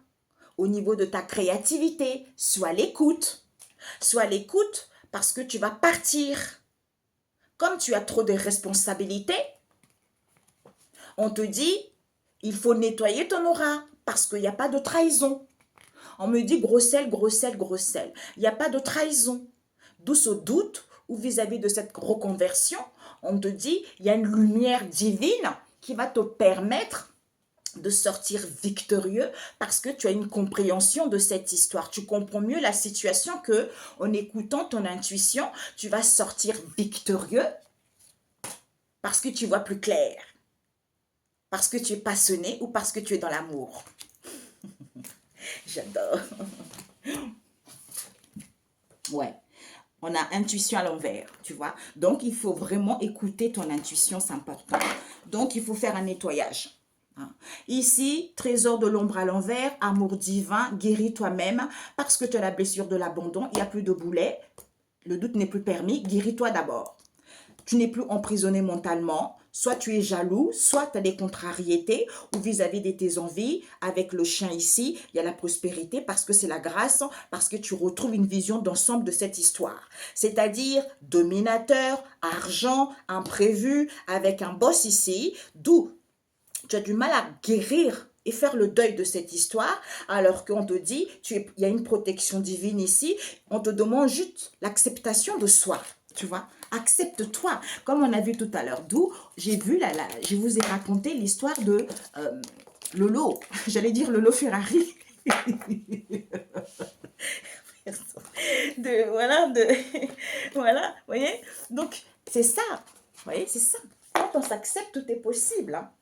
au niveau de ta créativité, sois à l'écoute. Sois à l'écoute parce que tu vas partir. Comme tu as trop de responsabilités, on te dit, il faut nettoyer ton aura parce qu'il n'y a pas de trahison. On me dit gros sel, gros sel, gros sel. Il n'y a pas de trahison. D'où ce doute ou vis-à-vis de cette reconversion, on te dit, il y a une lumière divine qui va te permettre de sortir victorieux parce que tu as une compréhension de cette histoire. Tu comprends mieux la situation que, en écoutant ton intuition, tu vas sortir victorieux parce que tu vois plus clair. Parce que tu es passionné ou parce que tu es dans l'amour. J'adore. Ouais. On a intuition à l'envers, tu vois. Donc, il faut vraiment écouter ton intuition, c'est important. Donc, il faut faire un nettoyage. Ici, trésor de l'ombre à l'envers, amour divin, guéris toi-même parce que tu as la blessure de l'abandon, il n'y a plus de boulet, le doute n'est plus permis, guéris-toi d'abord. tu n'es plus emprisonné mentalement, soit tu es jaloux, soit tu as des contrariétés ou vis-à-vis de tes envies. Avec le chien ici, il y a la prospérité parce que c'est la grâce, parce que tu retrouves une vision d'ensemble de cette histoire. C'est-à-dire dominateur, argent, imprévu, avec un boss ici, d'où tu as du mal à guérir et faire le deuil de cette histoire, alors qu'on te dit, il y a une protection divine ici, on te demande juste l'acceptation de soi, tu vois. Accepte-toi, comme on a vu tout à l'heure. D'où j'ai vu, je vous ai raconté l'histoire de Lolo, j'allais dire Lolo Ferrari. Voilà, vous voyez. Donc, c'est ça, vous voyez, c'est ça. Quand on s'accepte, tout est possible, hein.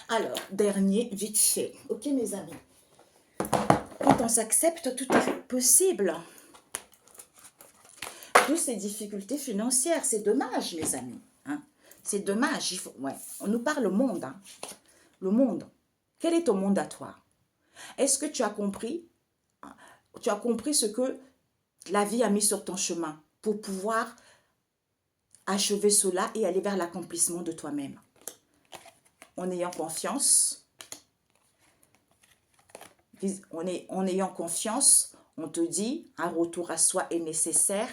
Alors, dernier, vite fait. Ok, mes amis. Quand on s'accepte, tout est possible. Toutes ces difficultés financières, c'est dommage, mes amis. Hein. C'est dommage. On nous parle le monde. Hein. Le monde. Quel est ton monde à toi? Est-ce que tu as compris? Tu as compris ce que la vie a mis sur ton chemin pour pouvoir achever cela et aller vers l'accomplissement de toi-même. En ayant confiance, en ayant confiance, on te dit un retour à soi est nécessaire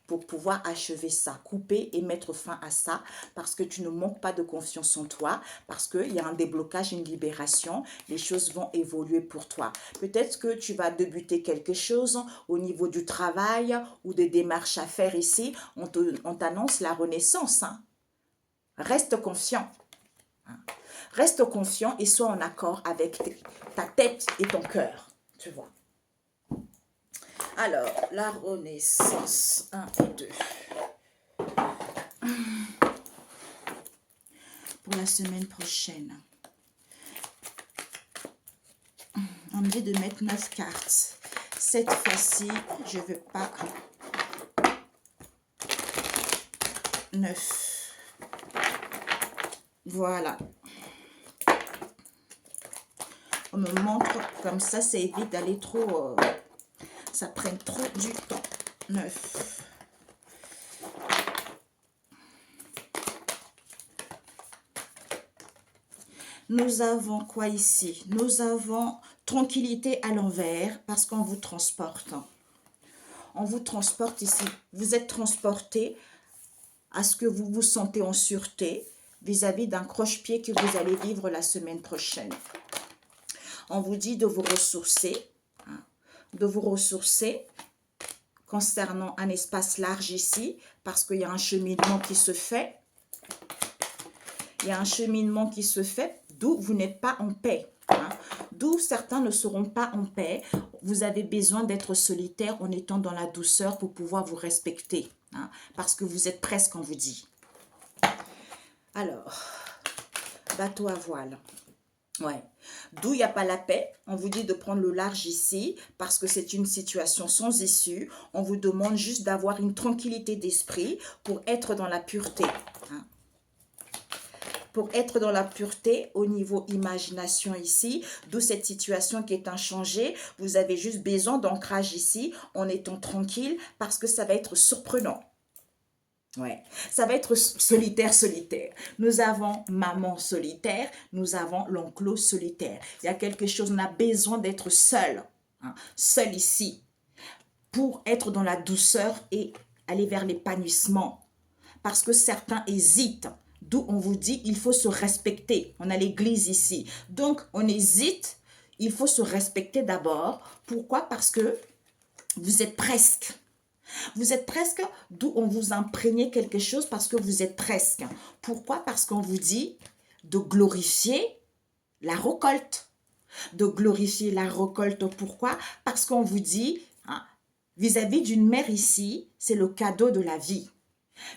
pour pouvoir achever ça, couper et mettre fin à ça, parce que tu ne manques pas de confiance en toi, parce qu'il y a un déblocage, une libération, les choses vont évoluer pour toi. Peut-être que tu vas débuter quelque chose au niveau du travail ou des démarches à faire ici, on t'annonce la renaissance. Hein. Reste confiant. Hein. Reste confiant et sois en accord avec ta tête et ton cœur, tu vois. Alors, la renaissance 1 et 2. Pour la semaine prochaine. On me dit de mettre 9 cartes. Cette fois-ci, je ne veux pas 9. Voilà. On me montre comme ça évite d'aller trop... ça prenne trop du temps. 9. Nous avons quoi ici? Nous avons tranquillité à l'envers parce qu'on vous transporte. On vous transporte ici. Vous êtes transporté à ce que vous vous sentez en sûreté vis-à-vis d'un croche-pied que vous allez vivre la semaine prochaine. On vous dit de vous ressourcer. De vous ressourcer concernant un espace large ici, parce qu'il y a un cheminement qui se fait. Il y a un cheminement qui se fait, d'où vous n'êtes pas en paix. Hein. D'où certains ne seront pas en paix. Vous avez besoin d'être solitaire en étant dans la douceur pour pouvoir vous respecter. Hein, parce que vous êtes presque, on vous dit. Alors, bateau à voile. Ouais. D'où il n'y a pas la paix, on vous dit de prendre le large ici parce que c'est une situation sans issue. On vous demande juste d'avoir une tranquillité d'esprit pour être dans la pureté. Hein. Pour être dans la pureté au niveau imagination ici, d'où cette situation qui est inchangée. Vous avez juste besoin d'ancrage ici en étant tranquille parce que ça va être surprenant. Ouais, ça va être solitaire. Nous avons maman solitaire, nous avons l'enclos solitaire. Il y a quelque chose, on a besoin d'être seul, hein, seul ici, pour être dans la douceur et aller vers l'épanouissement. Parce que certains hésitent, d'où on vous dit il faut se respecter. On a l'église ici, donc on hésite, il faut se respecter d'abord. Pourquoi? Parce que vous êtes presque. Vous êtes presque, d'où on vous imprégnait quelque chose parce que vous êtes presque. Pourquoi? Parce qu'on vous dit de glorifier la récolte. De glorifier la récolte, pourquoi? Parce qu'on vous dit, vis-à-vis d'une mère ici, c'est le cadeau de la vie.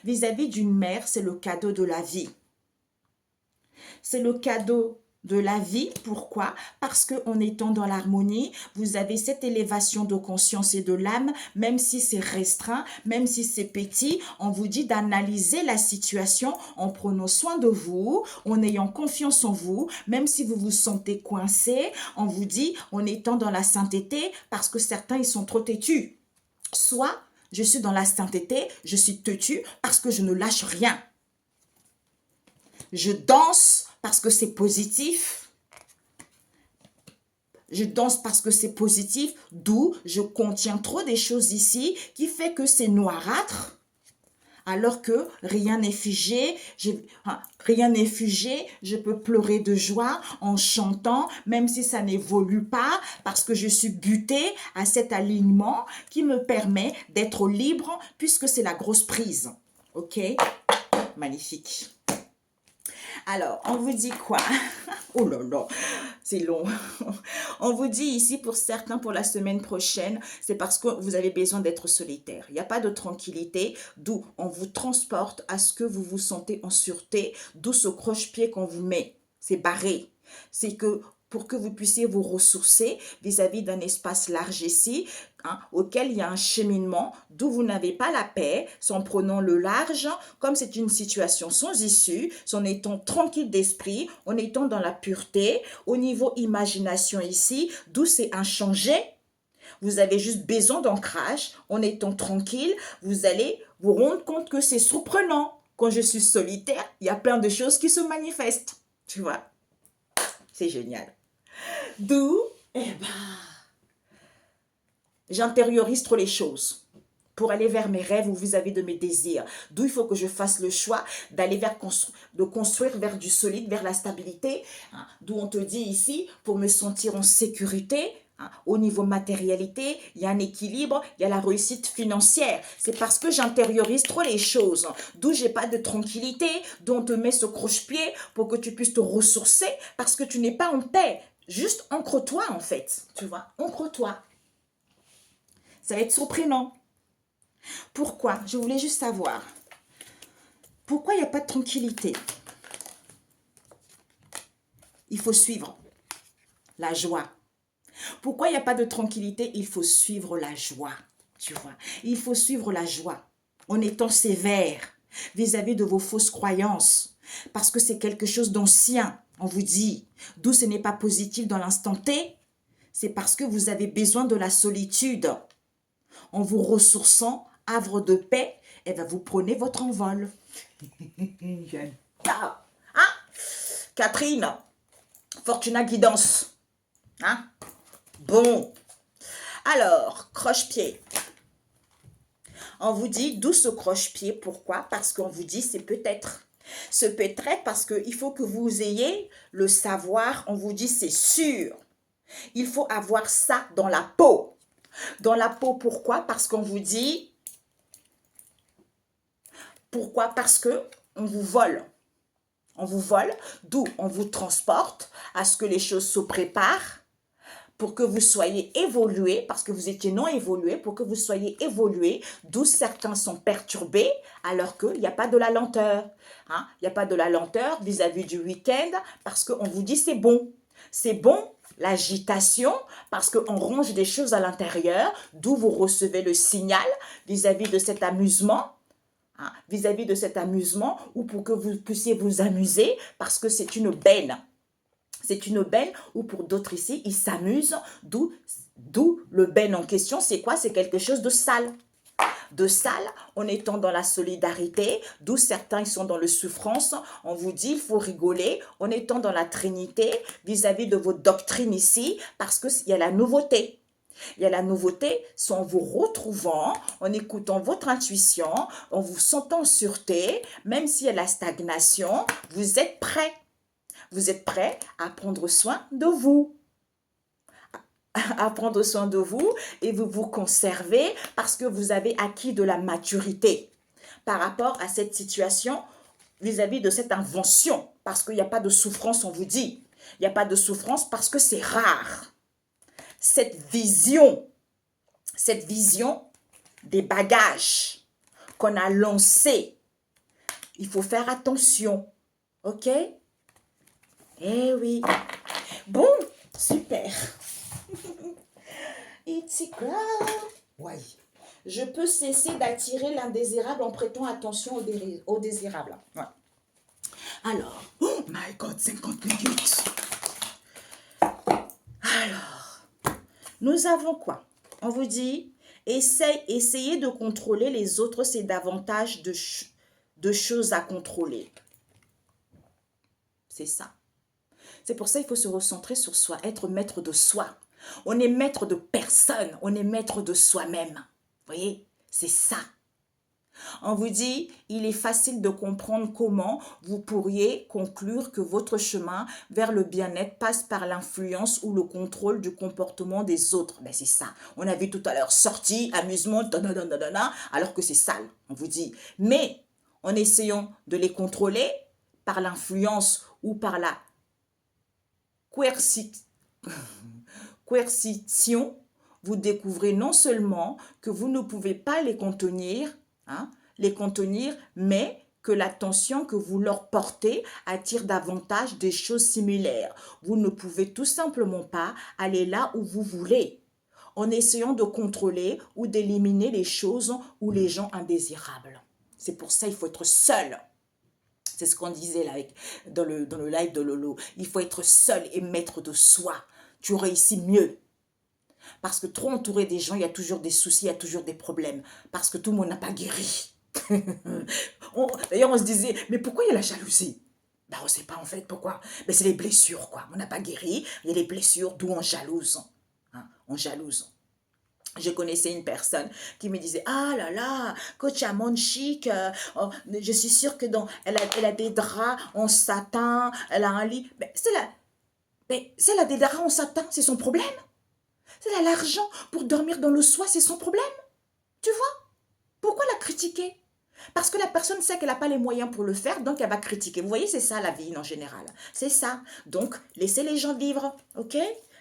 Vis-à-vis d'une mère, c'est le cadeau de la vie. C'est le cadeau de la vie. Pourquoi? Parce qu'en étant dans l'harmonie, vous avez cette élévation de conscience et de l'âme, même si c'est restreint, même si c'est petit, on vous dit d'analyser la situation en prenant soin de vous, en ayant confiance en vous, même si vous vous sentez coincé, on vous dit en étant dans la sainteté, parce que certains, ils sont trop têtus. Soit Je suis dans la sainteté, je suis têtue parce que je ne lâche rien. Je danse parce que c'est positif. Je danse parce que c'est positif, d'où je contiens trop des choses ici qui fait que c'est noirâtre. Alors que rien n'est figé, rien n'est figé, je peux pleurer de joie en chantant, même si ça n'évolue pas, parce que je suis butée à cet alignement qui me permet d'être libre, puisque c'est la grosse prise. Ok? Magnifique. Alors, on vous dit quoi? Oh là là, c'est long. On vous dit ici, pour certains, pour la semaine prochaine, c'est parce que vous avez besoin d'être solitaire. Il n'y a pas de tranquillité, d'où on vous transporte à ce que vous vous sentez en sûreté, d'où ce croche-pied qu'on vous met. C'est barré. C'est que pour que vous puissiez vous ressourcer vis-à-vis d'un espace large ici, auquel il y a un cheminement, d'où vous n'avez pas la paix, en prenant le large, comme c'est une situation sans issue, en étant tranquille d'esprit, en étant dans la pureté, au niveau imagination ici, d'où c'est inchangé. Vous avez juste besoin d'ancrage, en étant tranquille, vous allez vous rendre compte que c'est surprenant. Quand je suis solitaire, il y a plein de choses qui se manifestent, tu vois. C'est génial. D'où, j'intériorise trop les choses pour aller vers mes rêves ou vis-à-vis de mes désirs. D'où il faut que je fasse le choix d'aller de construire vers du solide, vers la stabilité. D'où on te dit ici, pour me sentir en sécurité, au niveau matérialité, il y a un équilibre, il y a la réussite financière. C'est parce que j'intériorise trop les choses. D'où j'ai pas de tranquillité, d'où on te met ce croche-pied pour que tu puisses te ressourcer parce que tu n'es pas en paix. Juste ancre-toi en fait, tu vois, ancre-toi. Ça va être surprenant. Pourquoi? Je voulais juste savoir. Pourquoi il n'y a pas de tranquillité? Il faut suivre la joie. Pourquoi il n'y a pas de tranquillité? Il faut suivre la joie, tu vois. Il faut suivre la joie en étant sévère vis-à-vis de vos fausses croyances. Parce que c'est quelque chose d'ancien, on vous dit. D'où ce n'est pas positif dans l'instant T. C'est parce que vous avez besoin de la solitude. En vous ressourçant, havre de paix, et bien vous prenez votre envol. J'adore. Hein? Catherine, Fortuna Guidance. Hein? Bon. Alors, croche-pied. On vous dit d'où ce croche-pied. Pourquoi? Parce qu'on vous dit c'est peut-être. Ce peut-être parce qu'il faut que vous ayez le savoir. On vous dit c'est sûr. Il faut avoir ça dans la peau. Dans la peau, pourquoi? Parce qu'on vous dit... Pourquoi? Parce que on vous vole. On vous vole, d'où on vous transporte à ce que les choses se préparent pour que vous soyez évolués, parce que vous étiez non évolués, pour que vous soyez évolués, d'où certains sont perturbés, alors qu'il n'y a pas de la lenteur. Il n'y a pas de la lenteur vis-à-vis du week-end, parce qu'on vous dit c'est bon. C'est bon, l'agitation, parce qu'on range des choses à l'intérieur, d'où vous recevez le signal vis-à-vis de cet amusement, vis-à-vis de cet amusement, ou pour que vous puissiez vous amuser, parce que c'est une benne. C'est une benne, ou pour d'autres ici, ils s'amusent, d'où le benne en question, c'est quoi? C'est quelque chose de sale. De sale, en étant dans la solidarité, d'où certains ils sont dans le souffrance, on vous dit il faut rigoler, en étant dans la trinité, vis-à-vis de vos doctrines ici, parce qu'il y a la nouveauté. Il y a la nouveauté, c'est en vous retrouvant, en écoutant votre intuition, en vous sentant en sûreté, même s'il y a la stagnation, vous êtes prêts. Vous êtes prêts à prendre soin de vous. À prendre soin de vous et vous vous conservez parce que vous avez acquis de la maturité par rapport à cette situation vis-à-vis de cette invention. Parce qu'il n'y a pas de souffrance, on vous dit. Il n'y a pas de souffrance parce que c'est rare. Cette vision des bagages qu'on a lancés, il faut faire attention. Ok? Eh oui. Bon, super. It's a girl. Ouais. Je peux cesser d'attirer l'indésirable en prêtant attention au désirable. Ouais. Alors, oh my God, 50 minutes. Alors, nous avons quoi? On vous dit, Essayer de contrôler les autres, c'est davantage de choses à contrôler. C'est ça. C'est pour ça qu'il faut se recentrer sur soi, être maître de soi. On est maître de personne, on est maître de soi-même. Vous voyez, c'est ça. On vous dit, il est facile de comprendre comment vous pourriez conclure que votre chemin vers le bien-être passe par l'influence ou le contrôle du comportement des autres. Ben c'est ça. On a vu tout à l'heure, sortie, amusement, alors que c'est sale, on vous dit. Mais en essayant de les contrôler par l'influence ou par la coercition, vous découvrez non seulement que vous ne pouvez pas les contenir, mais que l'attention que vous leur portez attire davantage des choses similaires. Vous ne pouvez tout simplement pas aller là où vous voulez, en essayant de contrôler ou d'éliminer les choses ou les gens indésirables. C'est pour ça qu'il faut être seul. C'est ce qu'on disait là dans le live de Lolo. Il faut être seul et maître de soi. Tu réussis mieux. Parce que trop entouré des gens, il y a toujours des soucis, il y a toujours des problèmes. Parce que tout le monde n'a pas guéri. D'ailleurs, on se disait, mais pourquoi il y a la jalousie? Ben, on ne sait pas en fait pourquoi. Mais c'est les blessures, quoi. On n'a pas guéri, il y a les blessures, d'où on jalouse. On jalouse. Je connaissais une personne qui me disait, ah là là, coach Amon Chic, je suis sûre que elle a des draps en satin, elle a un lit. Mais c'est des draps en satin, c'est son problème. C'est là l'argent pour dormir dans le soie, c'est son problème. Tu vois? Pourquoi la critiquer? Parce que la personne sait qu'elle n'a pas les moyens pour le faire, donc elle va critiquer. Vous voyez, c'est ça la vie en général. C'est ça. Donc, laissez les gens vivre, ok?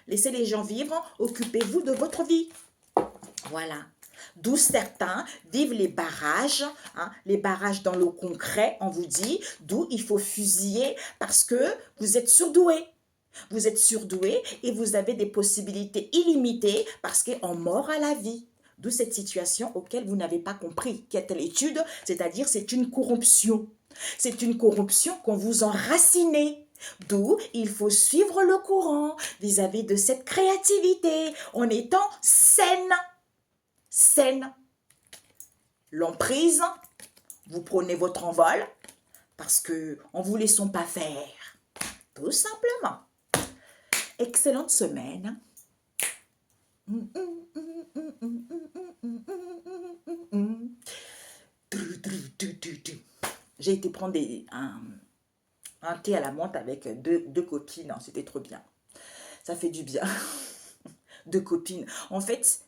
Laissez les gens vivre, occupez-vous de votre vie. Voilà. D'où certains vivent les barrages dans le concret, on vous dit, d'où il faut fusiller parce que vous êtes surdoué. Vous êtes surdoué et vous avez des possibilités illimitées parce qu'on mord à la vie. D'où cette situation auquel vous n'avez pas compris. Quelle est l'étude? C'est-à-dire c'est une corruption. C'est une corruption qu'on vous enracinez. D'où il faut suivre le courant vis-à-vis de cette créativité en étant saine. Saine. L'emprise, vous prenez votre envol parce qu'on ne vous laissons pas faire. Tout simplement. Excellente semaine. J'ai été prendre un thé à la menthe avec deux copines. C'était trop bien. Ça fait du bien. Deux copines. En fait,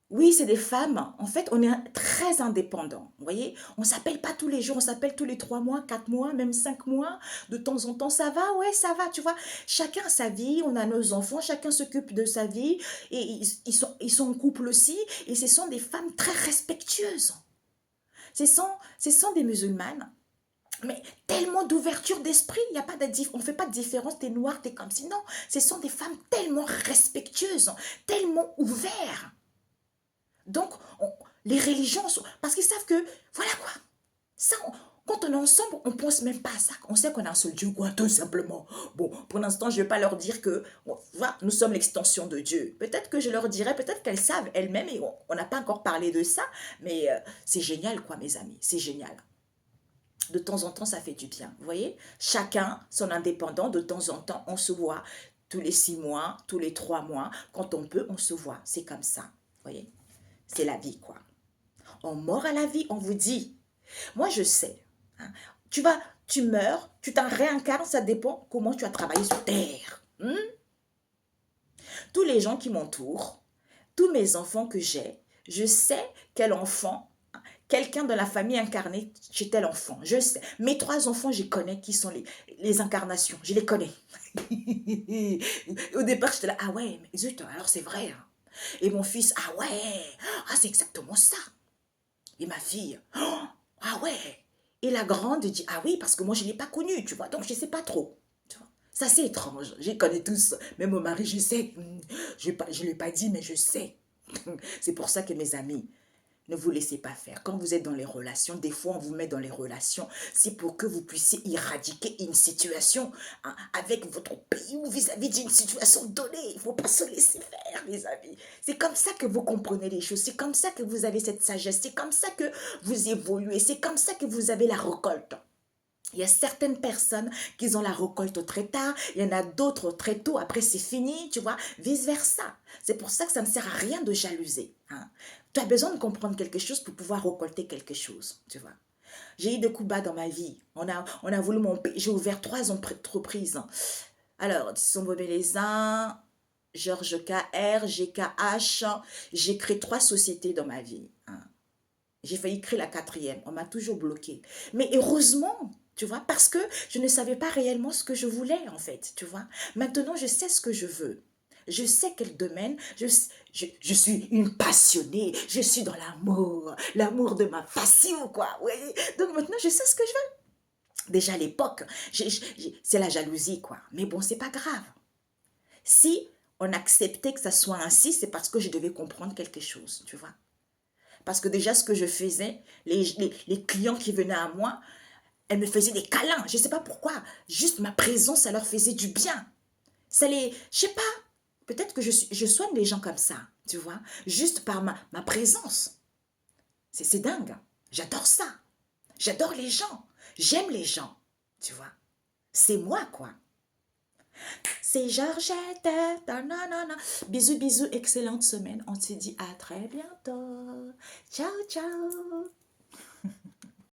oui, c'est des femmes. En fait, on est très indépendants. Vous voyez, on ne s'appelle pas tous les jours, on s'appelle tous les 3 mois, 4 mois, même 5 mois. De temps en temps, ça va, ouais, ça va, tu vois. Chacun a sa vie, on a nos enfants, chacun s'occupe de sa vie. Et ils sont en couple aussi. Et ce sont des femmes très respectueuses. Ce sont des musulmanes. Mais tellement d'ouverture d'esprit, il y a pas on ne fait pas de différence, t'es noir, t'es comme si. Non, ce sont des femmes tellement respectueuses, tellement ouvertes. Donc, les religions sont... Parce qu'ils savent que, voilà quoi, ça, quand on est ensemble, on ne pense même pas à ça. On sait qu'on a un seul Dieu, quoi, tout simplement. Bon, pour l'instant, je ne vais pas leur dire que, voilà, nous sommes l'extension de Dieu. Peut-être que je leur dirai, peut-être qu'elles savent elles-mêmes, et on n'a pas encore parlé de ça, mais c'est génial, quoi, mes amis, c'est génial. De temps en temps, ça fait du bien, vous voyez? Chacun son indépendant, de temps en temps, on se voit. Tous les 6 mois, tous les 3 mois, quand on peut, on se voit. C'est comme ça, vous voyez? C'est la vie, quoi. On mord à la vie, on vous dit. Moi, je sais. Tu meurs, tu t'en réincarnes, ça dépend comment tu as travaillé sur Terre. Tous les gens qui m'entourent, tous mes enfants que j'ai, je sais quel enfant, quelqu'un de la famille incarné chez tel enfant. Je sais. Mes 3 enfants, je connais qui sont les incarnations. Je les connais. Au départ, j'étais là, ah ouais, mais zut, alors c'est vrai. Et mon fils, ah ouais, c'est exactement ça. Et ma fille, ah ouais. Et la grande dit, ah oui, parce que moi, je ne l'ai pas connue, tu vois, donc je ne sais pas trop. Tu vois. Ça, c'est étrange. Je les connais tous. Même mon mari, je sais. Je ne lui ai pas dit, mais je sais. C'est pour ça que mes amis, Ne vous laissez pas faire. Quand vous êtes dans les relations, des fois on vous met dans les relations, c'est pour que vous puissiez éradiquer une situation, hein, avec votre pays ou vis-à-vis d'une situation donnée. Il ne faut pas se laisser faire, mes amis. C'est comme ça que vous comprenez les choses. C'est comme ça que vous avez cette sagesse. C'est comme ça que vous évoluez. C'est comme ça que vous avez la récolte. Il y a certaines personnes qui ont la récolte très tard, il y en a d'autres très tôt, après c'est fini, tu vois, vice-versa. C'est pour ça que ça ne sert à rien de jalouser. Hein. Tu as besoin de comprendre quelque chose pour pouvoir récolter quelque chose, tu vois. J'ai eu des coups bas dans ma vie. On a voulu monter. J'ai ouvert 3 entreprises. Alors, sont les uns, Georges KR, GKH. J'ai créé 3 sociétés dans ma vie. Hein. J'ai failli créer la 4e. On m'a toujours bloqué. Mais heureusement, tu vois, parce que je ne savais pas réellement ce que je voulais, en fait, tu vois. Maintenant, je sais ce que je veux. Je sais quel domaine. Je suis une passionnée. Je suis dans l'amour. L'amour de ma passion, quoi. Oui. Donc maintenant, je sais ce que je veux. Déjà à l'époque, c'est la jalousie, quoi. Mais bon, c'est pas grave. Si on acceptait que ça soit ainsi, c'est parce que je devais comprendre quelque chose, tu vois. Parce que déjà, ce que je faisais, les clients qui venaient à moi, elles me faisaient des câlins. Je ne sais pas pourquoi. Juste ma présence, ça leur faisait du bien. Ça les... Je sais pas. Peut-être que je soigne les gens comme ça, tu vois. Juste par ma présence. C'est dingue. J'adore ça. J'adore les gens. J'aime les gens, tu vois. C'est moi, quoi. C'est Georgette. Nanana. Bisous, bisous. Excellente semaine. On se dit à très bientôt. Ciao, ciao.